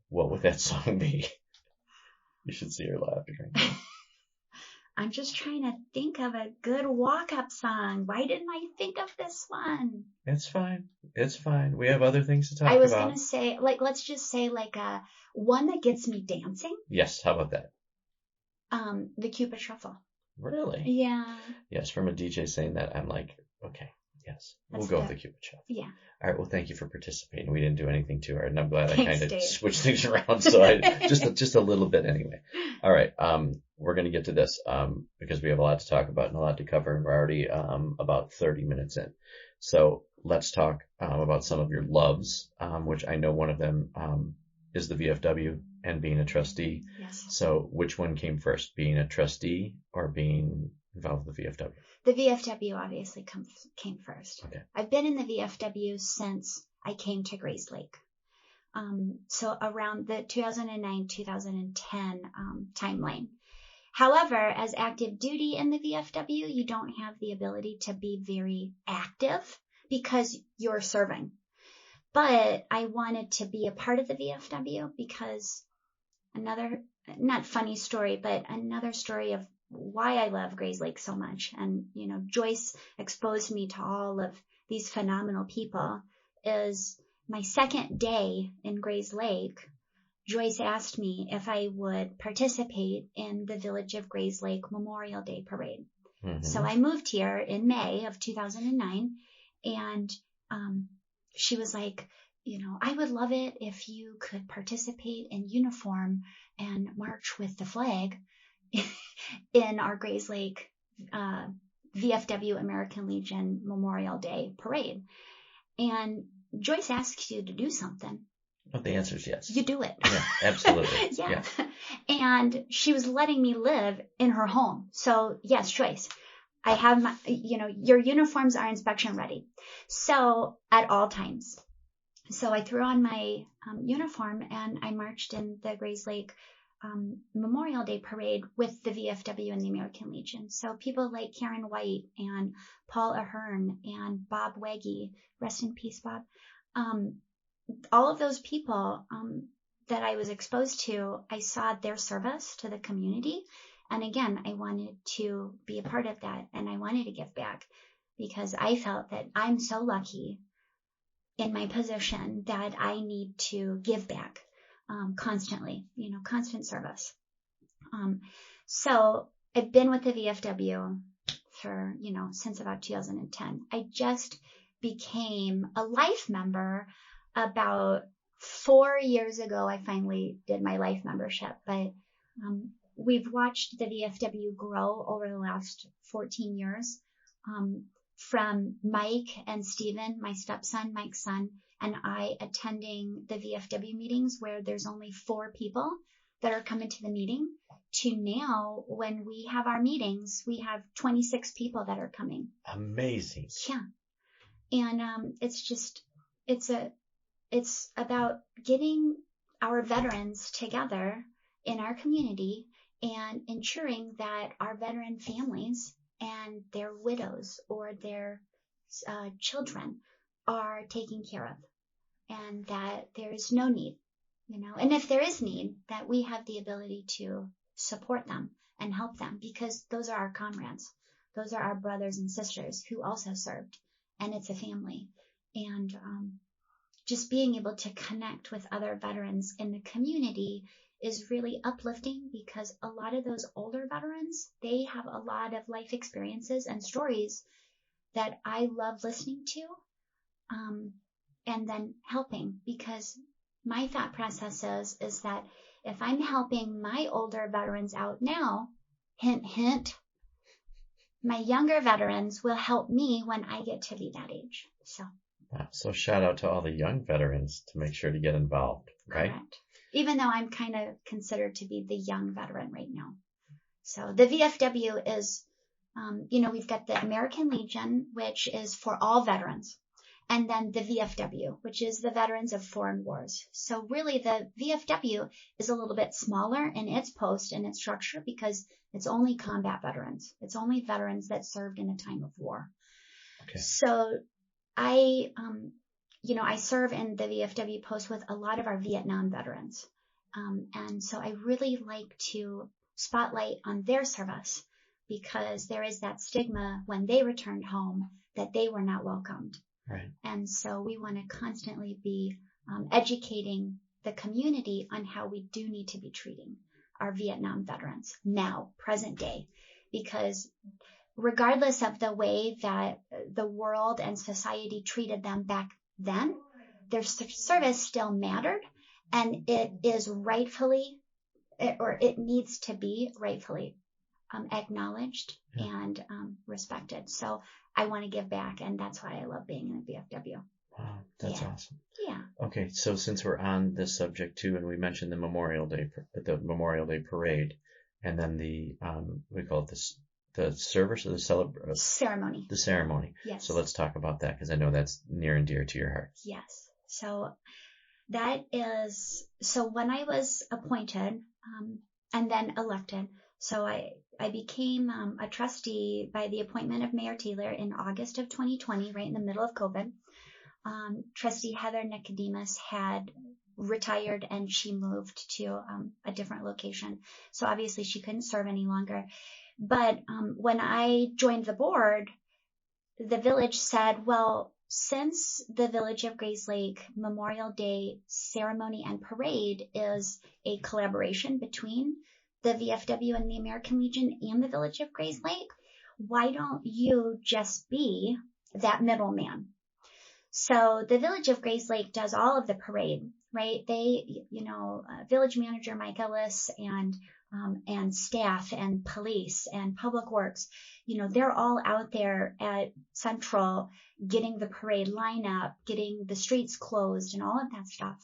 What would that song be? You should see her laughing right now. I'm just trying to think of a good walk-up song. Why didn't I think of this one? It's fine. It's fine. We have other things to talk about. I was going to say, let's just say one that gets me dancing. Yes, how about that? The Cupid Shuffle. Really? Yeah. Yes, from a DJ saying that, I'm like, okay, yes, we'll go with the Cupid Shuffle. Yeah. All right, well, thank you for participating. We didn't do anything too hard, and I'm glad I Thanks, kind of Dave. switched things around, so I just a little bit anyway. All right, we're going to get to this because we have a lot to talk about and a lot to cover, and we're already about 30 minutes in. So let's talk about some of your loves, which I know one of them is the VFW and being a trustee. Yes. So which one came first, being a trustee or being involved with the VFW? The VFW obviously came first. Okay. I've been in the VFW since I came to Grayslake. So around the 2009-2010 timeline. However, as active duty in the VFW, you don't have the ability to be very active because you're serving. But I wanted to be a part of the VFW because another, not funny story, but another story of why I love Grayslake so much. And, Joyce exposed me to all of these phenomenal people is my second day in Grayslake. Joyce asked me if I would participate in the Village of Grayslake Memorial Day Parade. Mm-hmm. So I moved here in May of 2009 and, she was like, I would love it if you could participate in uniform and march with the flag in our Grayslake VFW American Legion Memorial Day Parade. And Joyce asks you to do something. Well, the answer is yes. You do it. Yeah, absolutely. Yeah. And she was letting me live in her home. So yes, Joyce, I have my, your uniforms are inspection ready. So at all times. So I threw on my uniform and I marched in the Grayslake Memorial Day Parade with the VFW and the American Legion. So people like Karen White and Paul Ahern and Bob Wegge, rest in peace, Bob. All of those people that I was exposed to, I saw their service to the community. And again, I wanted to be a part of that and I wanted to give back because I felt that I'm so lucky in my position that I need to give back constantly, constant service. So I've been with the VFW for, since about 2010. I just became a life member about 4 years ago. I finally did my life membership, but we've watched the VFW grow over the last 14 years. From Mike and Steven, my stepson, Mike's son, and I attending the VFW meetings where there's only 4 people that are coming to the meeting to now when we have our meetings, we have 26 people that are coming. Amazing. Yeah. And it's about getting our veterans together in our community and ensuring that our veteran families and their widows or their children are taken care of and that there is no need, and if there is need, that we have the ability to support them and help them because those are our comrades. Those are our brothers and sisters who also served, and it's a family. And just being able to connect with other veterans in the community is really uplifting because a lot of those older veterans, they have a lot of life experiences and stories that I love listening to, and then helping, because my thought process is that if I'm helping my older veterans out now, hint, hint, my younger veterans will help me when I get to be that age. So. Wow. So shout out to all the young veterans to make sure to get involved, right? Correct. even though I'm kind of considered to be the young veteran right now. So the VFW is, we've got the American Legion, which is for all veterans. And then the VFW, which is the Veterans of Foreign Wars. So really the VFW is a little bit smaller in its post and its structure because it's only combat veterans. It's only veterans that served in a time of war. Okay. So I serve in the VFW post with a lot of our Vietnam veterans. And so I really like to spotlight on their service because there is that stigma when they returned home that they were not welcomed. Right. And so we want to constantly be educating the community on how we do need to be treating our Vietnam veterans now, present day, because regardless of the way that the world and society treated them back then, their service still mattered, and it is rightfully, or it needs to be rightfully acknowledged and respected. So I want to give back, and that's why I love being in the VFW. Wow, that's awesome. Yeah. Okay, so since we're on this subject too, and we mentioned the Memorial Day parade, and then the we call it the service or the ceremony. The ceremony. Yes. So let's talk about that because I know that's near and dear to your heart. Yes. So when I was appointed and then elected, so I became a trustee by the appointment of Mayor Taylor in August of 2020, right in the middle of COVID. Trustee Heather Nicodemus had retired and she moved to a different location. So obviously she couldn't serve any longer. But when I joined the board, the village said, well, since the Village of Grayslake Memorial Day ceremony and parade is a collaboration between the VFW and the American Legion and the Village of Grayslake, why don't you just be that middleman? So the Village of Grayslake does all of the parade, right? They, village manager Mike Ellis and staff and police and public works, they're all out there at Central getting the parade lineup, getting the streets closed and all of that stuff.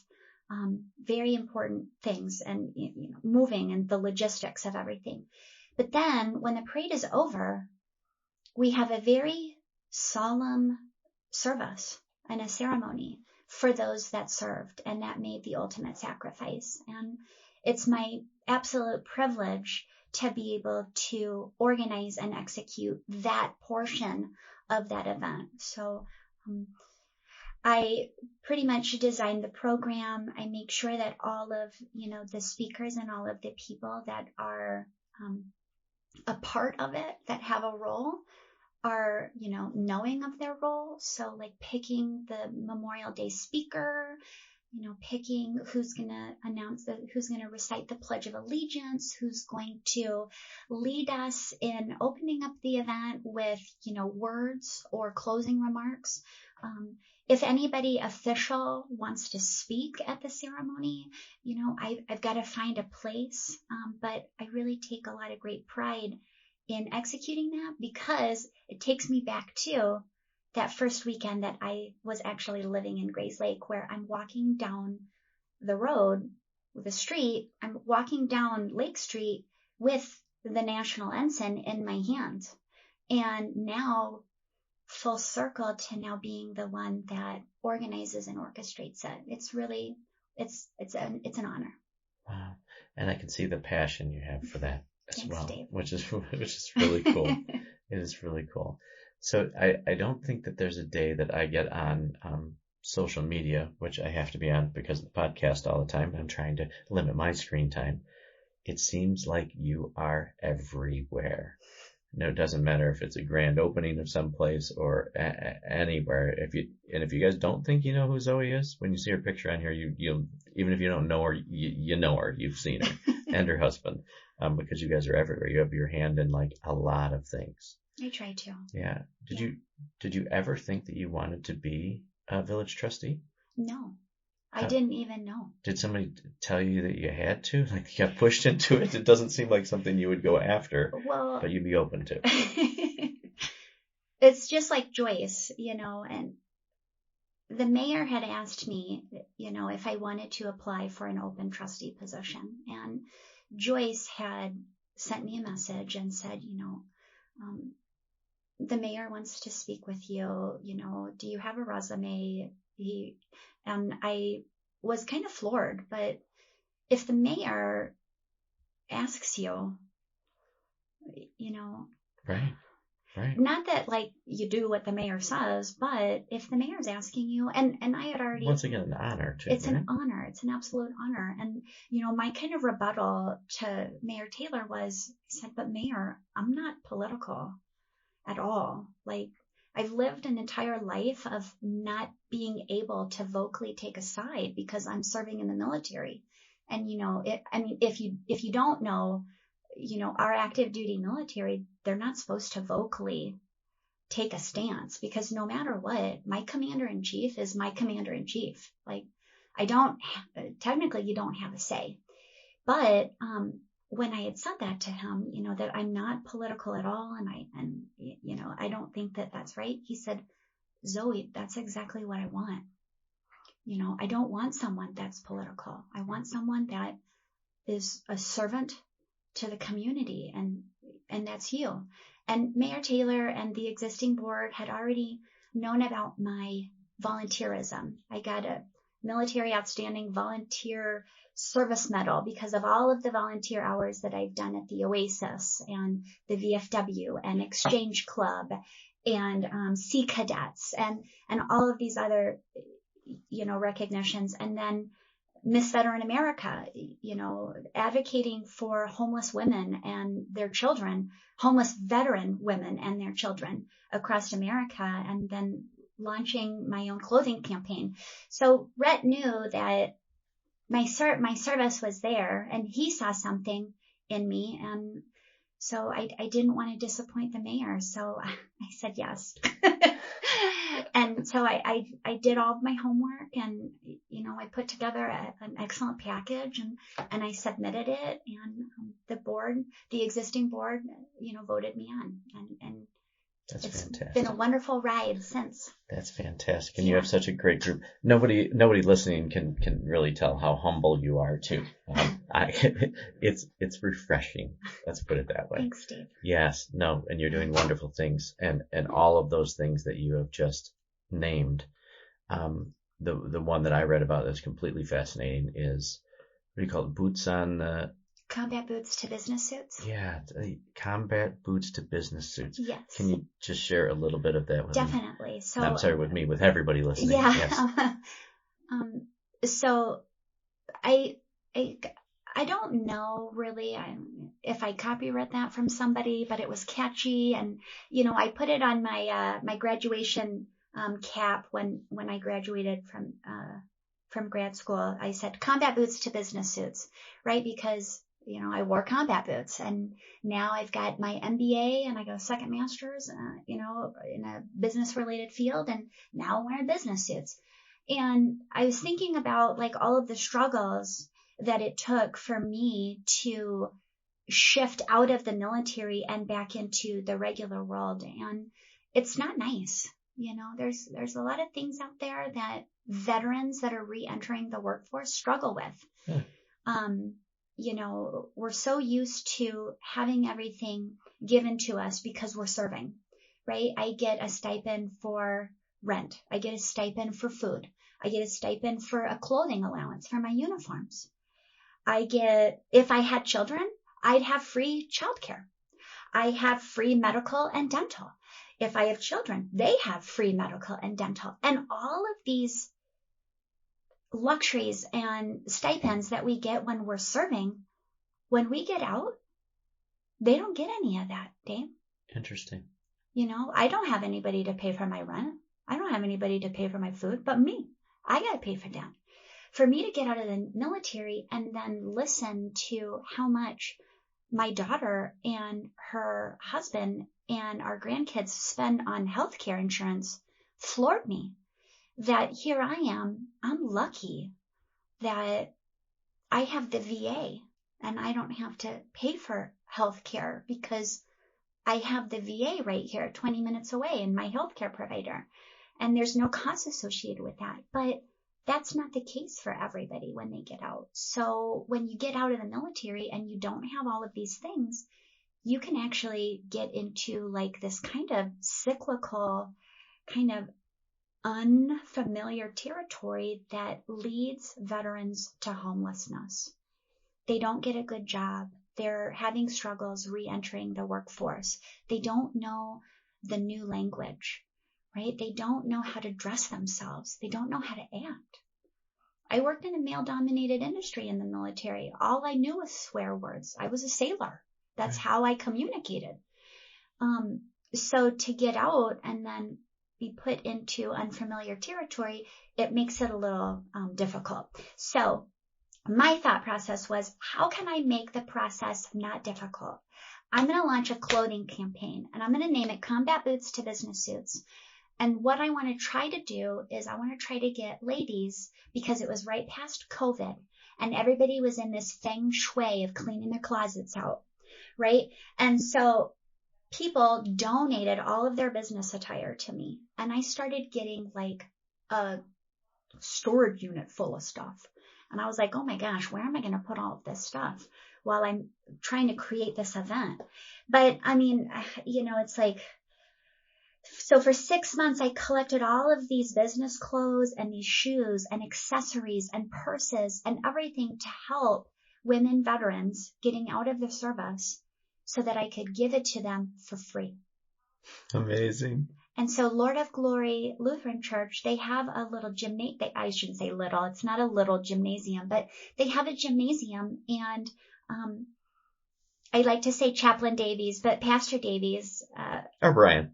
Very important things and, moving and the logistics of everything. But then when the parade is over, we have a very solemn service and a ceremony for those that served and that made the ultimate sacrifice. And it's my absolute privilege to be able to organize and execute that portion of that event. So I pretty much design the program. I make sure that all of, the speakers and all of the people that are a part of it, that have a role, are, knowing of their role. So like picking the Memorial Day speaker, picking who's going to announce who's going to recite the Pledge of Allegiance, who's going to lead us in opening up the event with, words or closing remarks. If anybody official wants to speak at the ceremony, I've got to find a place. But I really take a lot of great pride in executing that because it takes me back to that first weekend that I was actually living in Grayslake, where I'm walking down the road, the street, I'm walking down Lake Street with the national ensign in my hand. And now full circle to now being the one that organizes and orchestrates it. It's really, it's an honor. Wow. And I can see the passion you have for that as Thanks, well, Dave. which is really cool. It is really cool. So I don't think that there's a day that I get on social media, which I have to be on because of the podcast all the time. I'm trying to limit my screen time. It seems like you are everywhere. No, it doesn't matter if it's a grand opening of some place or anywhere. If you guys don't think you know who Zoe is, when you see her picture on here, you'll even if you don't know her, you know her. You've seen her and her husband, because you guys are everywhere. You have your hand in like a lot of things. I try to. Yeah. Did you ever think that you wanted to be a village trustee? No, I didn't even know. Did somebody tell you that you had to? Like you got pushed into it? It doesn't seem like something you would go after, but you'd be open to. It's just like Joyce, and the mayor had asked me, if I wanted to apply for an open trustee position. And Joyce had sent me a message and said, the mayor wants to speak with you. Do you have a resume? And I was kind of floored, but if the mayor asks you, Right. Not that like you do what the mayor says, but if the mayor's asking you, and I had already, once again, an honor too. It's an honor. It's an absolute honor. And, my kind of rebuttal to Mayor Taylor was, I said, but Mayor, I'm not political at all. Like, I've lived an entire life of not being able to vocally take a side because I'm serving in the military. And, if you don't know, our active duty military, they're not supposed to vocally take a stance, because no matter what, my commander-in-chief is my commander-in-chief. Like, technically you don't have a say. But when I had said that to him, that I'm not political at all, and I don't think that that's right, he said, Zoe, that's exactly what I want. I don't want someone that's political. I want someone that is a servant to the community, and that's you. And Mayor Taylor and the existing board had already known about my volunteerism. I got a Military Outstanding Volunteer Service Medal because of all of the volunteer hours that I've done at the Oasis and the VFW and Exchange Club and Sea Cadets and all of these other, recognitions. And then Miss Veteran America, advocating for homeless women and their children, homeless veteran women and their children across America, and then launching my own clothing campaign. So Rhett knew that my service was there, and he saw something in me, and so I didn't want to disappoint the mayor, so I said yes. And so I did all of my homework, and I put together an excellent package, and I submitted it, and the existing board, voted me on, and that's it's fantastic. been a wonderful ride since. That's fantastic, and you have such a great group. Nobody listening can really tell how humble you are too. It's refreshing. Let's put it that way. Thanks, Steve. Yes, no, and you're doing wonderful things, and all of those things that you have just named. The one that I read about that's completely fascinating is, what do you call it? Boots on. Combat boots to business suits? Yeah, combat boots to business suits. Yes. Can you just share a little bit of that with me? Definitely. So, I'm sorry, with everybody listening. Yeah. Yes. So I don't know really if I copyright that from somebody, but it was catchy, and I put it on my my graduation cap when I graduated from grad school. I said combat boots to business suits, right? Because I wore combat boots, and now I've got my MBA, and I got a second master's, in a business related field, and now I'm wearing business suits. And I was thinking about like all of the struggles that it took for me to shift out of the military and back into the regular world. And it's not nice. There's a lot of things out there that veterans that are re-entering the workforce struggle with. We're so used to having everything given to us because we're serving, right? I get a stipend for rent. I get a stipend for food. I get a stipend for a clothing allowance for my uniforms. If I had children, I'd have free childcare. I have free medical and dental. If I have children, they have free medical and dental. And all of these luxuries and stipends that we get when we're serving, when we get out, they don't get any of that, Dave. Interesting. I don't have anybody to pay for my rent. I don't have anybody to pay for my food, but me. I got to pay for that. For me to get out of the military and then listen to how much my daughter and her husband and our grandkids spend on healthcare insurance floored me. That here I am, I'm lucky that I have the VA and I don't have to pay for healthcare because I have the VA right here 20 minutes away and my healthcare provider. and there's no cost associated with that. But that's not the case for everybody when they get out. So when you get out of the military and you don't have all of these things, you can actually get into like this kind of cyclical, kind of unfamiliar territory that leads veterans to homelessness. They don't get a good job. They're having struggles re-entering the workforce. They don't know the new language, right? They don't know how to dress themselves. They don't know how to act. I worked in a male-dominated industry in the military. All I knew was swear words. I was a sailor. That's how I communicated. So to get out and then be put into unfamiliar territory, it makes it a little difficult. So my thought process was, how can I make the process not difficult? I'm going to launch a clothing campaign, and I'm going to name it Combat Boots to Business Suits. And what I want to try to do is I want to try to get ladies, because it was right past COVID and everybody was in this feng shui of cleaning their closets out, right? And so people donated all of their business attire to me, and I started getting like a storage unit full of stuff. And I was like, oh my gosh, where am I going to put all of this stuff while I'm trying to create this event? But I mean, it's like, so for 6 months, I collected all of these business clothes and these shoes and accessories and purses and everything to help women veterans getting out of the service so that I could give it to them for free. Amazing. And so Lord of Glory Lutheran Church, they have a little gymnasium. I shouldn't say little. It's not a little gymnasium, but they have a gymnasium. And I like to say Chaplain Davies, but Pastor Davies. Or Brian.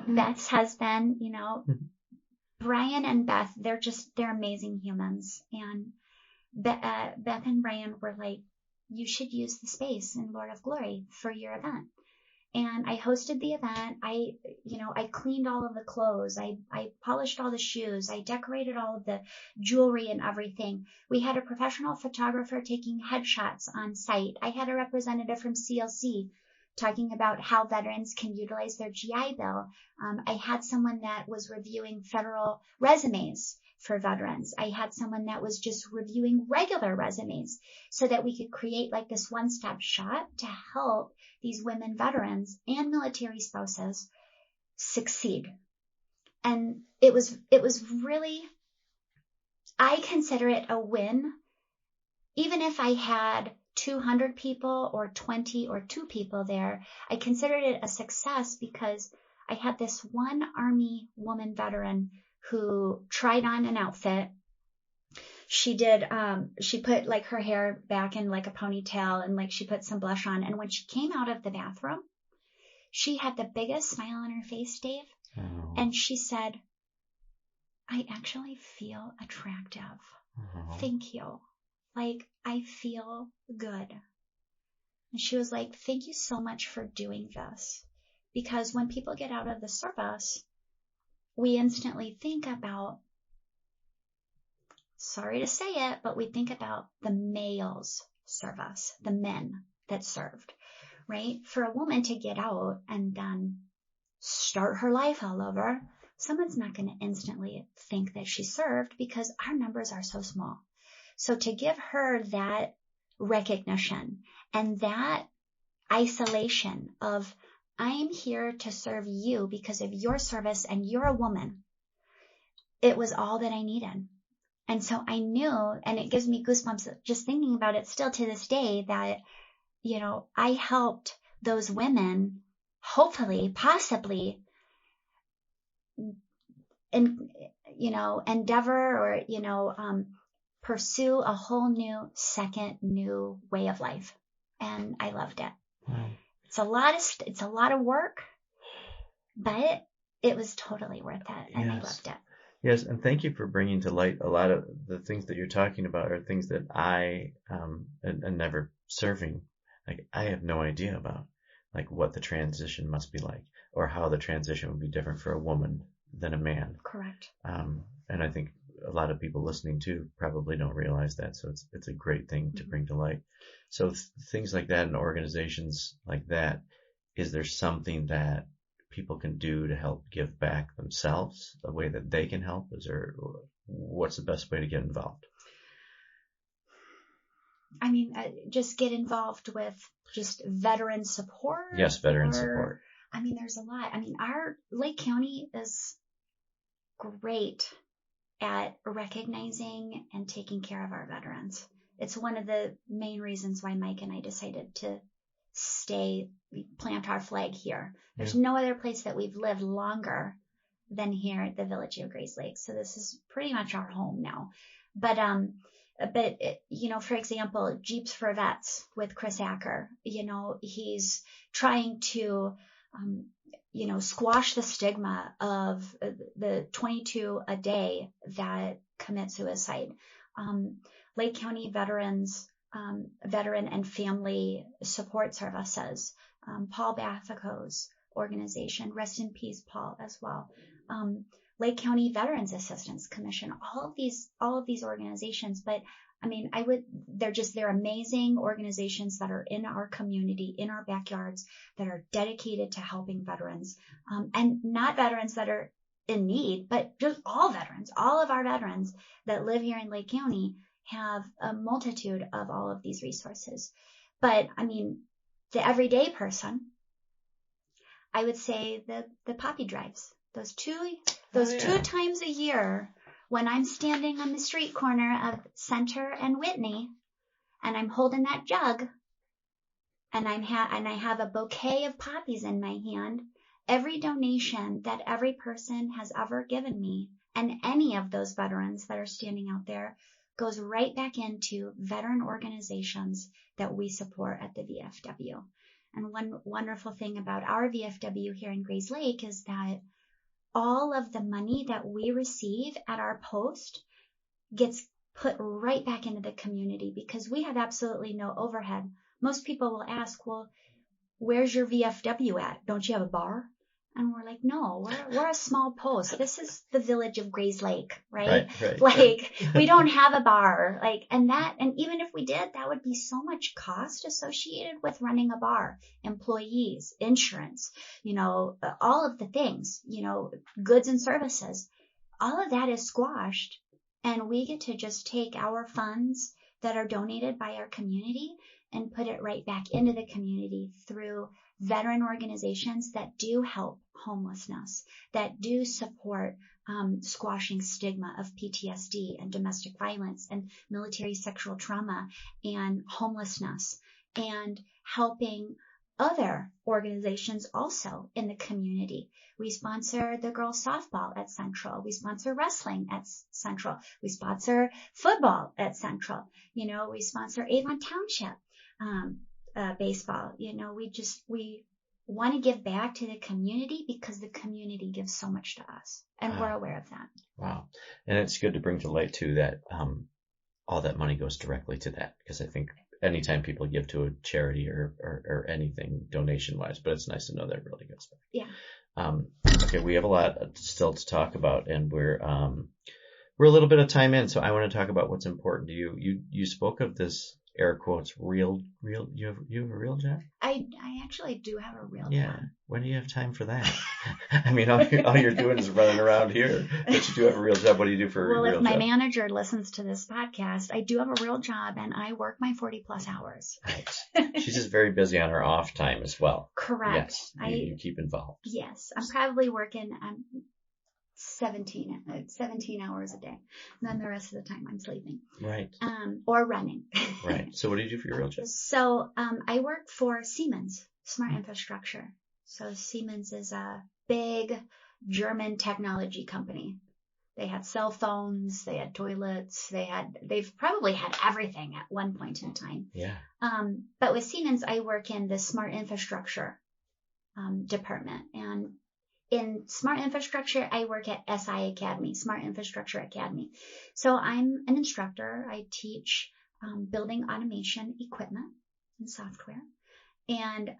Beth's husband, Brian and Beth, they're amazing humans. And Beth and Brian were like, you should use the space in Lord of Glory for your event. And I hosted the event. I cleaned all of the clothes. I polished all the shoes. I decorated all of the jewelry and everything. We had a professional photographer taking headshots on site. I had a representative from CLC talking about how veterans can utilize their GI Bill. I had someone that was reviewing federal resumes for veterans. I had someone that was just reviewing regular resumes so that we could create like this one-stop shop to help these women veterans and military spouses succeed. And it was really, I consider it a win. Even if I had 200 people or 20 or 2 people there, I considered it a success because I had this one Army woman veteran who tried on an outfit. She put like her hair back in like a ponytail and like she put some blush on. And when she came out of the bathroom, she had the biggest smile on her face, Dave. Oh. And she said, I actually feel attractive. Oh. Thank you. Like, I feel good. And she was like, thank you so much for doing this. Because when people get out of the service, we instantly think about, sorry to say it, but we think about the male's service, the men that served, right? For a woman to get out and then start her life all over, someone's not going to instantly think that she served because our numbers are so small. So to give her that recognition and that isolation of, I'm here to serve you because of your service and you're a woman, it was all that I needed. And so I knew, and it gives me goosebumps just thinking about it still to this day, that, I helped those women hopefully, possibly, endeavor or, pursue a whole new way of life. And I loved it. Wow. It's a lot of work, but it was totally worth it. And yes. I loved it. Yes. And thank you for bringing to light a lot of the things that you're talking about are things that I, and never serving, like I have no idea about, like what the transition must be like or how the transition would be different for a woman than a man. Correct. And I think a lot of people listening too probably don't realize that. So it's a great thing to bring to light. So things like that in organizations like that, is there something that people can do to help give back themselves, a way that they can help? What's the best way to get involved? I mean, just get involved with just veteran support. Yes, veteran support. I mean, there's a lot. I mean, our Lake County is great at recognizing and taking care of our veterans. It's one of the main reasons why Mike and I decided to plant our flag here. There's no other place that we've lived longer than here at the village of Grayslake. So this is pretty much our home now. But for example, Jeeps for Vets with Chris Acker, he's trying to, squash the stigma of the 22 a day that commit suicide. Lake County Veterans, Veteran and Family Support Services, Paul Bathico's organization, rest in peace, Paul, as well. Lake County Veterans Assistance Commission, all of these organizations. But I mean, they're amazing organizations that are in our community, in our backyards, that are dedicated to helping veterans, and not veterans that are in need, but just all veterans. All of our veterans that live here in Lake County have a multitude of all of these resources. But I mean, the everyday person, I would say the poppy drives, those two times a year when I'm standing on the street corner of Center and Whitney, and I'm holding that jug, and I have a bouquet of poppies in my hand. Every donation that every person has ever given me, and any of those veterans that are standing out there, goes right back into veteran organizations that we support at the VFW. And one wonderful thing about our VFW here in Grayslake is that all of the money that we receive at our post gets put right back into the community, because we have absolutely no overhead. Most people will ask, well, where's your VFW at? Don't you have a bar? And we're like, no, we're a small post. This is the village of Grayslake, right? We don't have a bar. And even if we did, that would be so much cost associated with running a bar, employees, insurance, all of the things, goods and services. All of that is squashed, and we get to just take our funds that are donated by our community and put it right back into the community through veteran organizations that do help homelessness, that do support squashing stigma of PTSD and domestic violence and military sexual trauma and homelessness, and helping other organizations also in the community. We sponsor the girls softball at Central. We sponsor wrestling at Central. We sponsor football at Central. We sponsor Avon Township baseball. We want to give back to the community because the community gives so much to us, and we're aware of that. Wow. And it's good to bring to light too that all that money goes directly to that, because I think anytime people give to a charity or anything donation wise, but it's nice to know that it really goes back. Yeah. Okay, we have a lot still to talk about, and we're a little bit of time in, so I want to talk about what's important to you. You spoke of this, air quotes, real, you have a real job? I actually do have a real job. Yeah. When do you have time for that? I mean, all you're doing is running around here, but you do have a real job. What do you do for a real job? Well, if my manager listens to this podcast, I do have a real job, and I work my 40 plus hours. Right. She's just very busy on her off time as well. Correct. Yes. You keep involved. Yes. I'm probably working 17 hours a day. And then the rest of the time I'm sleeping. Right. Or running. Right. So what do you do for your real job? So I work for Siemens Smart Infrastructure. So Siemens is a big German technology company. They had cell phones, they had toilets, they've probably had everything at one point in time. Yeah. But with Siemens, I work in the Smart Infrastructure department. And in Smart Infrastructure, I work at SI Academy, Smart Infrastructure Academy. So I'm an instructor. I teach building automation equipment and software. And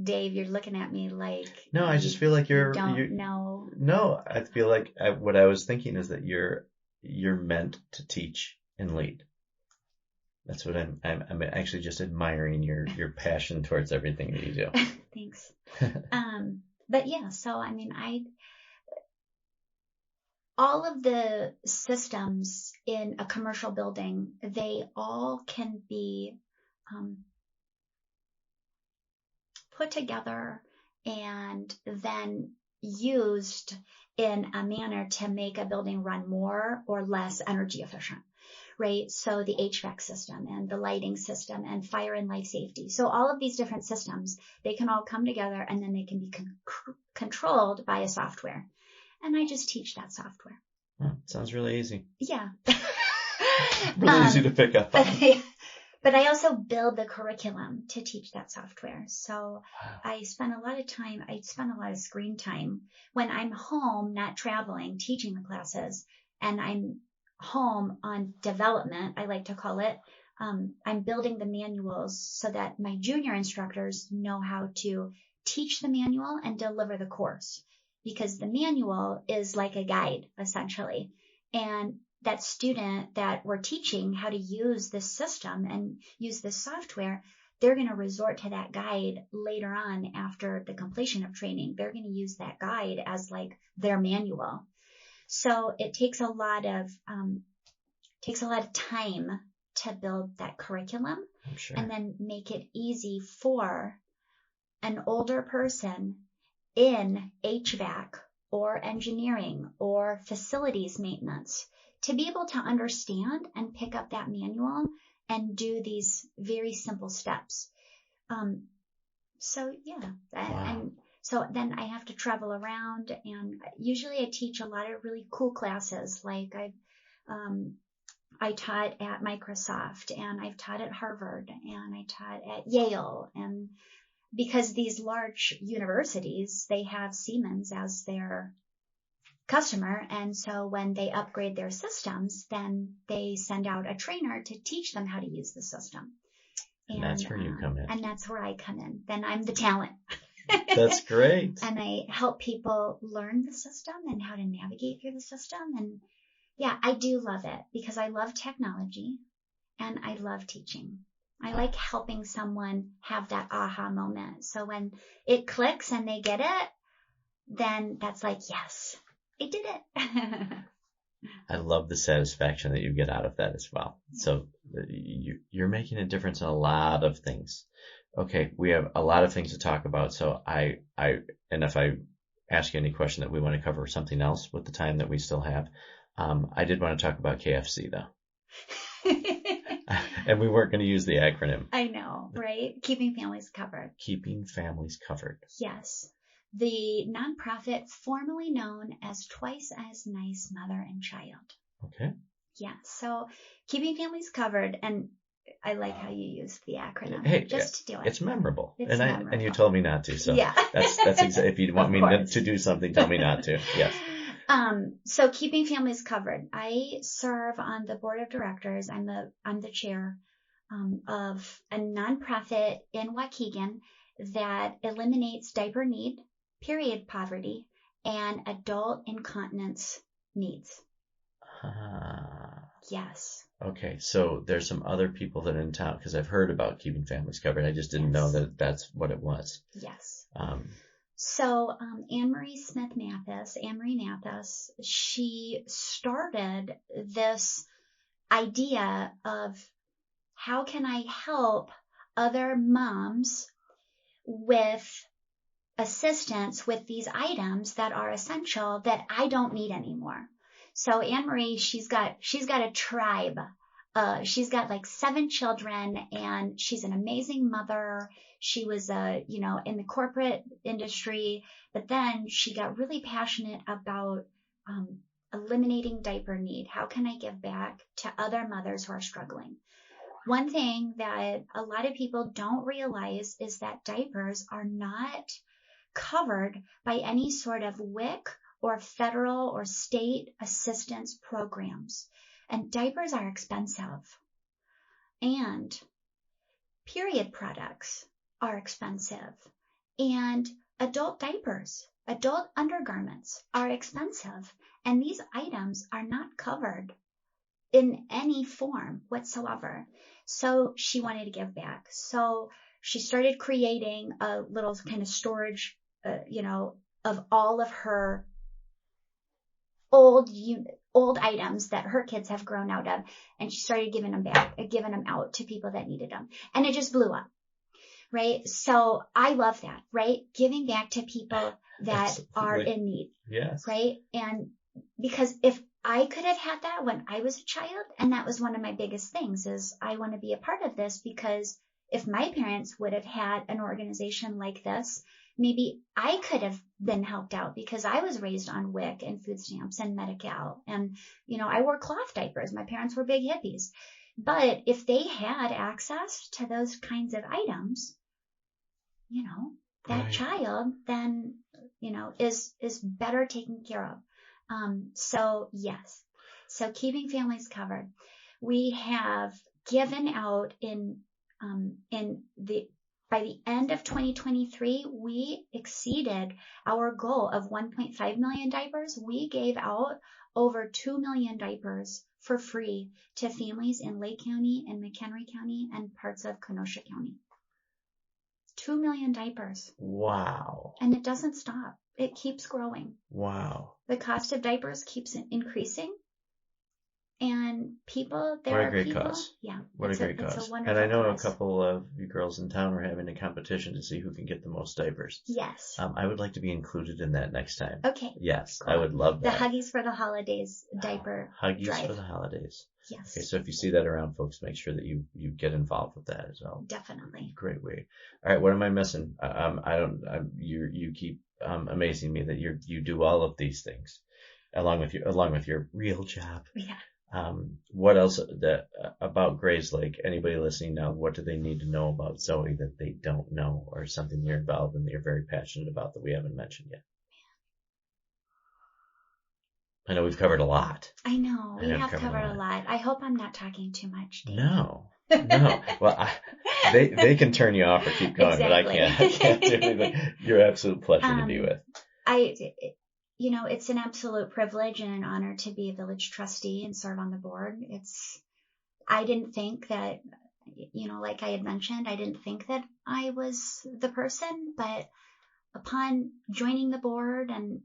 Dave, you're looking at me like... No, I just feel like you know. No, I feel like what I was thinking is that you're meant to teach and lead. That's what I'm actually just admiring your passion towards everything that you do. Thanks. But yeah, so I mean, all of the systems in a commercial building, they all can be put together and then used in a manner to make a building run more or less energy efficient, right? So the HVAC system and the lighting system and fire and life safety. So all of these different systems, they can all come together and then they can be controlled by a software. And I just teach that software. Sounds really easy. Yeah. Really easy to pick up on. But I also build the curriculum to teach that software. So I spend a lot of screen time when I'm home, not traveling, teaching the classes, and I'm home on development, I like to call it. I'm building the manuals so that my junior instructors know how to teach the manual and deliver the course, because the manual is like a guide, essentially. And that student that we're teaching how to use this system and use this software, they're going to resort to that guide later on after the completion of training. They're going to use that guide as like their manual. So it takes a lot of time to build that curriculum. I'm sure. And then make it easy for an older person in HVAC or engineering or facilities maintenance to be able to understand and pick up that manual and do these very simple steps. So yeah, Wow. and so then I have to travel around, and usually I teach a lot of really cool classes. Like I taught at Microsoft, and I've taught at Harvard, and I taught at Yale, and because these large universities, they have Siemens as their customer. And so when they upgrade their systems, then they send out a trainer to teach them how to use the system. And that's where you come in. And that's where I come in. Then I'm the talent. That's great. And I help people learn the system and how to navigate through the system. And yeah, I do love it because I love technology and I love teaching. I like helping someone have that aha moment. So when it clicks and they get it, then that's like, yes, I did it. I love the satisfaction that you get out of that as well. So you're making a difference in a lot of things. Okay, we have a lot of things to talk about. So and if I ask you any question that we want to cover something else with the time that we still have, I did want to talk about KFC though. And we weren't going to use the acronym. I know, right? Keeping Families Covered. Keeping Families Covered. Yes. The nonprofit formerly known as Twice as Nice Mother and Child. Okay. Yeah. So Keeping Families Covered, and I like how you use the acronym. Hey, just to do it. It's memorable. It's memorable. And you told me not to. So yeah. that's if you want me to do something, tell me not to. Yes. So Keeping Families Covered. I serve on the board of directors. I'm the chair of a nonprofit in Waukegan that eliminates diaper need, period poverty, and adult incontinence needs. Yes. Okay, so there's some other people that are in town, because I've heard about Keeping Families Covered. I just didn't know that that's what it was. Yes. So Anne-Marie Mathis, she started this idea of how can I help other moms with assistance with these items that are essential that I don't need anymore. So Anne-Marie, she's got a tribe. She's got like 7 children, and she's an amazing mother. She was in the corporate industry, but then she got really passionate about eliminating diaper need. How can I give back to other mothers who are struggling? One thing that a lot of people don't realize is that diapers are not covered by any sort of WIC or federal or state assistance programs. And diapers are expensive. And period products are expensive. And adult diapers, adult undergarments are expensive. And these items are not covered in any form whatsoever. So she wanted to give back. So she started creating a little kind of storage of all of her old items that her kids have grown out of, and she started giving them out to people that needed them, and it just blew up. Right. So I love that, right? Giving back to people that are in need. Yes. Right. And because if I could have had that when I was a child, and that was one of my biggest things, is I want to be a part of this, because if my parents would have had an organization like this, maybe I could have been helped out, because I was raised on WIC and food stamps and Medi-Cal, and, I wore cloth diapers. My parents were big hippies. But if they had access to those kinds of items, that right. child then, is better taken care of. So yes. So keeping families covered. We have given out by the end of 2023, we exceeded our goal of 1.5 million diapers. We gave out over 2 million diapers for free to families in Lake County and McHenry County and parts of Kenosha County. 2 million diapers. Wow. And it doesn't stop. It keeps growing. Wow. The cost of diapers keeps increasing. And people, what a great cause. Yeah. What a great cause. It's a wonderful and I know cause. A couple of you girls in town are having a competition to see who can get the most diapers. Yes. I would like to be included in that next time. Okay. Yes, cool. I would love that. The Huggies for the Holidays diaper Huggies drive. for the holidays. Yes. Okay, so if you see that around, folks, make sure that you get involved with that as well. Definitely. Great way. All right, what am I missing? You keep amazing me that you do all of these things along with your real job. Yeah. What else about Grayslake? Anybody listening now, what do they need to know about Zoe that they don't know, or something you're involved in that you're very passionate about that we haven't mentioned yet? I know we've covered a lot. I know we have covered a lot. I hope I'm not talking too much, Dave. No. Well, they can turn you off or keep going, exactly. But I can't do anything. You're an absolute pleasure to be with. It's an absolute privilege and an honor to be a village trustee and serve on the board. I didn't think that, like I had mentioned, I didn't think that I was the person, but upon joining the board and,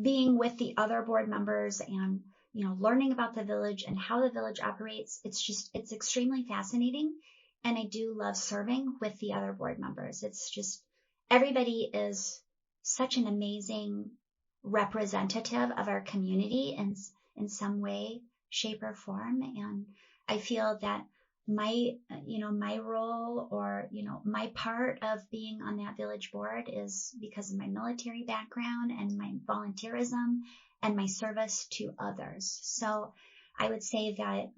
being with the other board members and, learning about the village and how the village operates, it's extremely fascinating. And I do love serving with the other board members. It's just, everybody is such an amazing representative of our community in some way, shape, or form. And I feel that my role or, my part of being on that village board is because of my military background and my volunteerism and my service to others. So I would say that,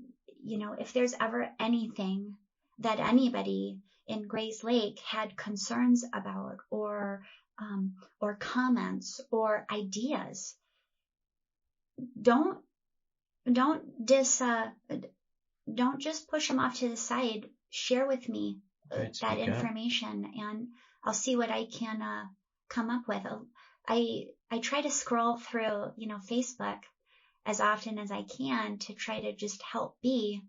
if there's ever anything that anybody in Grayslake had concerns about or comments or ideas, don't just push them off to the side. Share with me that information, and I'll see what I can come up with. I try to scroll through, Facebook as often as I can to try to just help be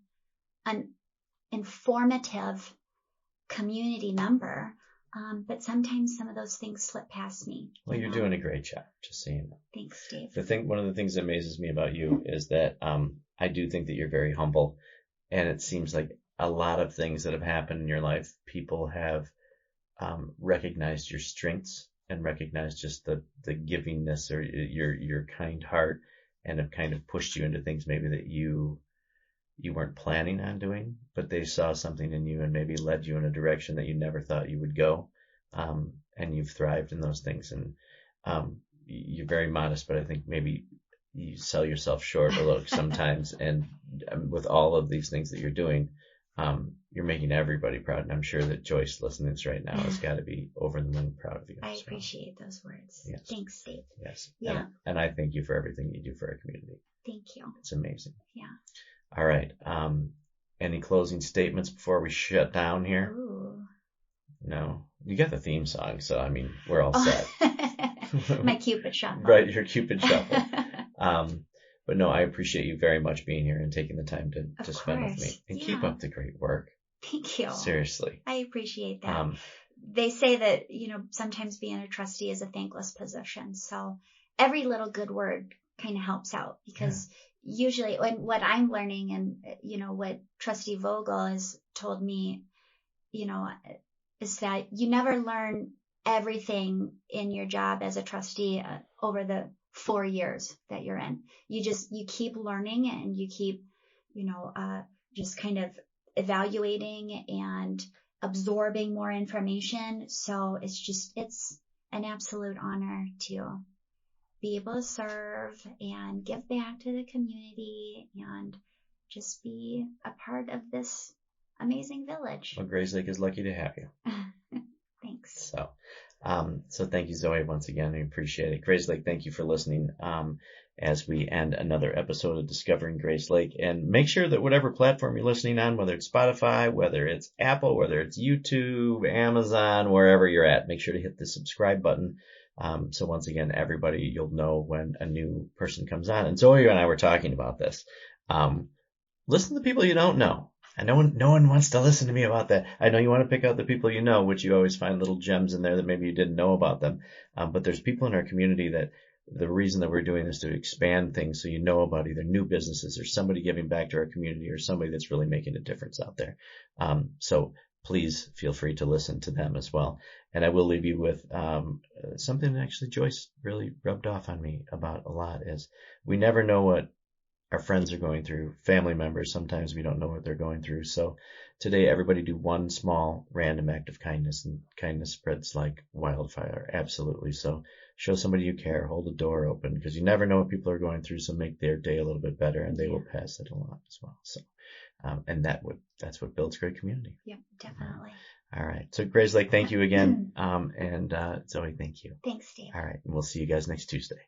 an informative community member. But sometimes some of those things slip past me. Well, you're doing a great job, just so you know. Thanks, Dave. One of the things that amazes me about you is that I do think that you're very humble, and it seems like a lot of things that have happened in your life, people have recognized your strengths and recognized just the givingness or your kind heart, and have kind of pushed you into things maybe that you weren't planning on doing, but they saw something in you and maybe led you in a direction that you never thought you would go. And you've thrived in those things. And you're very modest, but I think maybe you sell yourself short a little sometimes. And with all of these things that you're doing, you're making everybody proud. And I'm sure that Joyce listening to this right now has got to be over the moon proud of you. I appreciate those words. Yes. Thanks, Dave. Yes. Yeah. And I thank you for everything you do for our community. Thank you. It's amazing. Yeah. All right. Any closing statements before we shut down here? Ooh. No. You got the theme song, so I mean, we're all set. My Cupid shuffle. Right, your Cupid shuffle. But no, I appreciate you very much being here and taking the time to spend with me. And keep up the great work. Thank you. Seriously. I appreciate that. they say that, sometimes being a trustee is a thankless position. So every little good word kind of helps out, because usually what I'm learning, and, what Trustee Vogel has told me, is that you never learn everything in your job as a trustee over the 4 years that you're in. You keep learning, and you keep, just kind of evaluating and absorbing more information. So it's an absolute honor to be able to serve and give back to the community and just be a part of this amazing village. Well, Grayslake is lucky to have you. Thanks. So thank you, Zoe, once again. We appreciate it. Grayslake, thank you for listening as we end another episode of Discovering Grayslake. And make sure that whatever platform you're listening on, whether it's Spotify, whether it's Apple, whether it's YouTube, Amazon, wherever you're at, make sure to hit the subscribe button. So once again, everybody, you'll know when a new person comes on. And Zoe and I were talking about this. Listen to people you don't know. And no one wants to listen to me about that. I know you want to pick out the people you know, which you always find little gems in there that maybe you didn't know about them. But there's people in our community that the reason that we're doing this to expand things so you know about either new businesses or somebody giving back to our community or somebody that's really making a difference out there. So please feel free to listen to them as well. And I will leave you with something that actually Joyce really rubbed off on me about a lot is we never know what our friends are going through, family members. Sometimes we don't know what they're going through. So today, everybody do one small random act of kindness, and kindness spreads like wildfire. Absolutely. So show somebody you care, hold the door open, because you never know what people are going through. So make their day a little bit better, and they will pass it along as well. So, and that's what builds great community. Yep, definitely. All right. So Grayslake, thank you again. And Zoe, thank you. Thanks, Dave. All right. And we'll see you guys next Tuesday.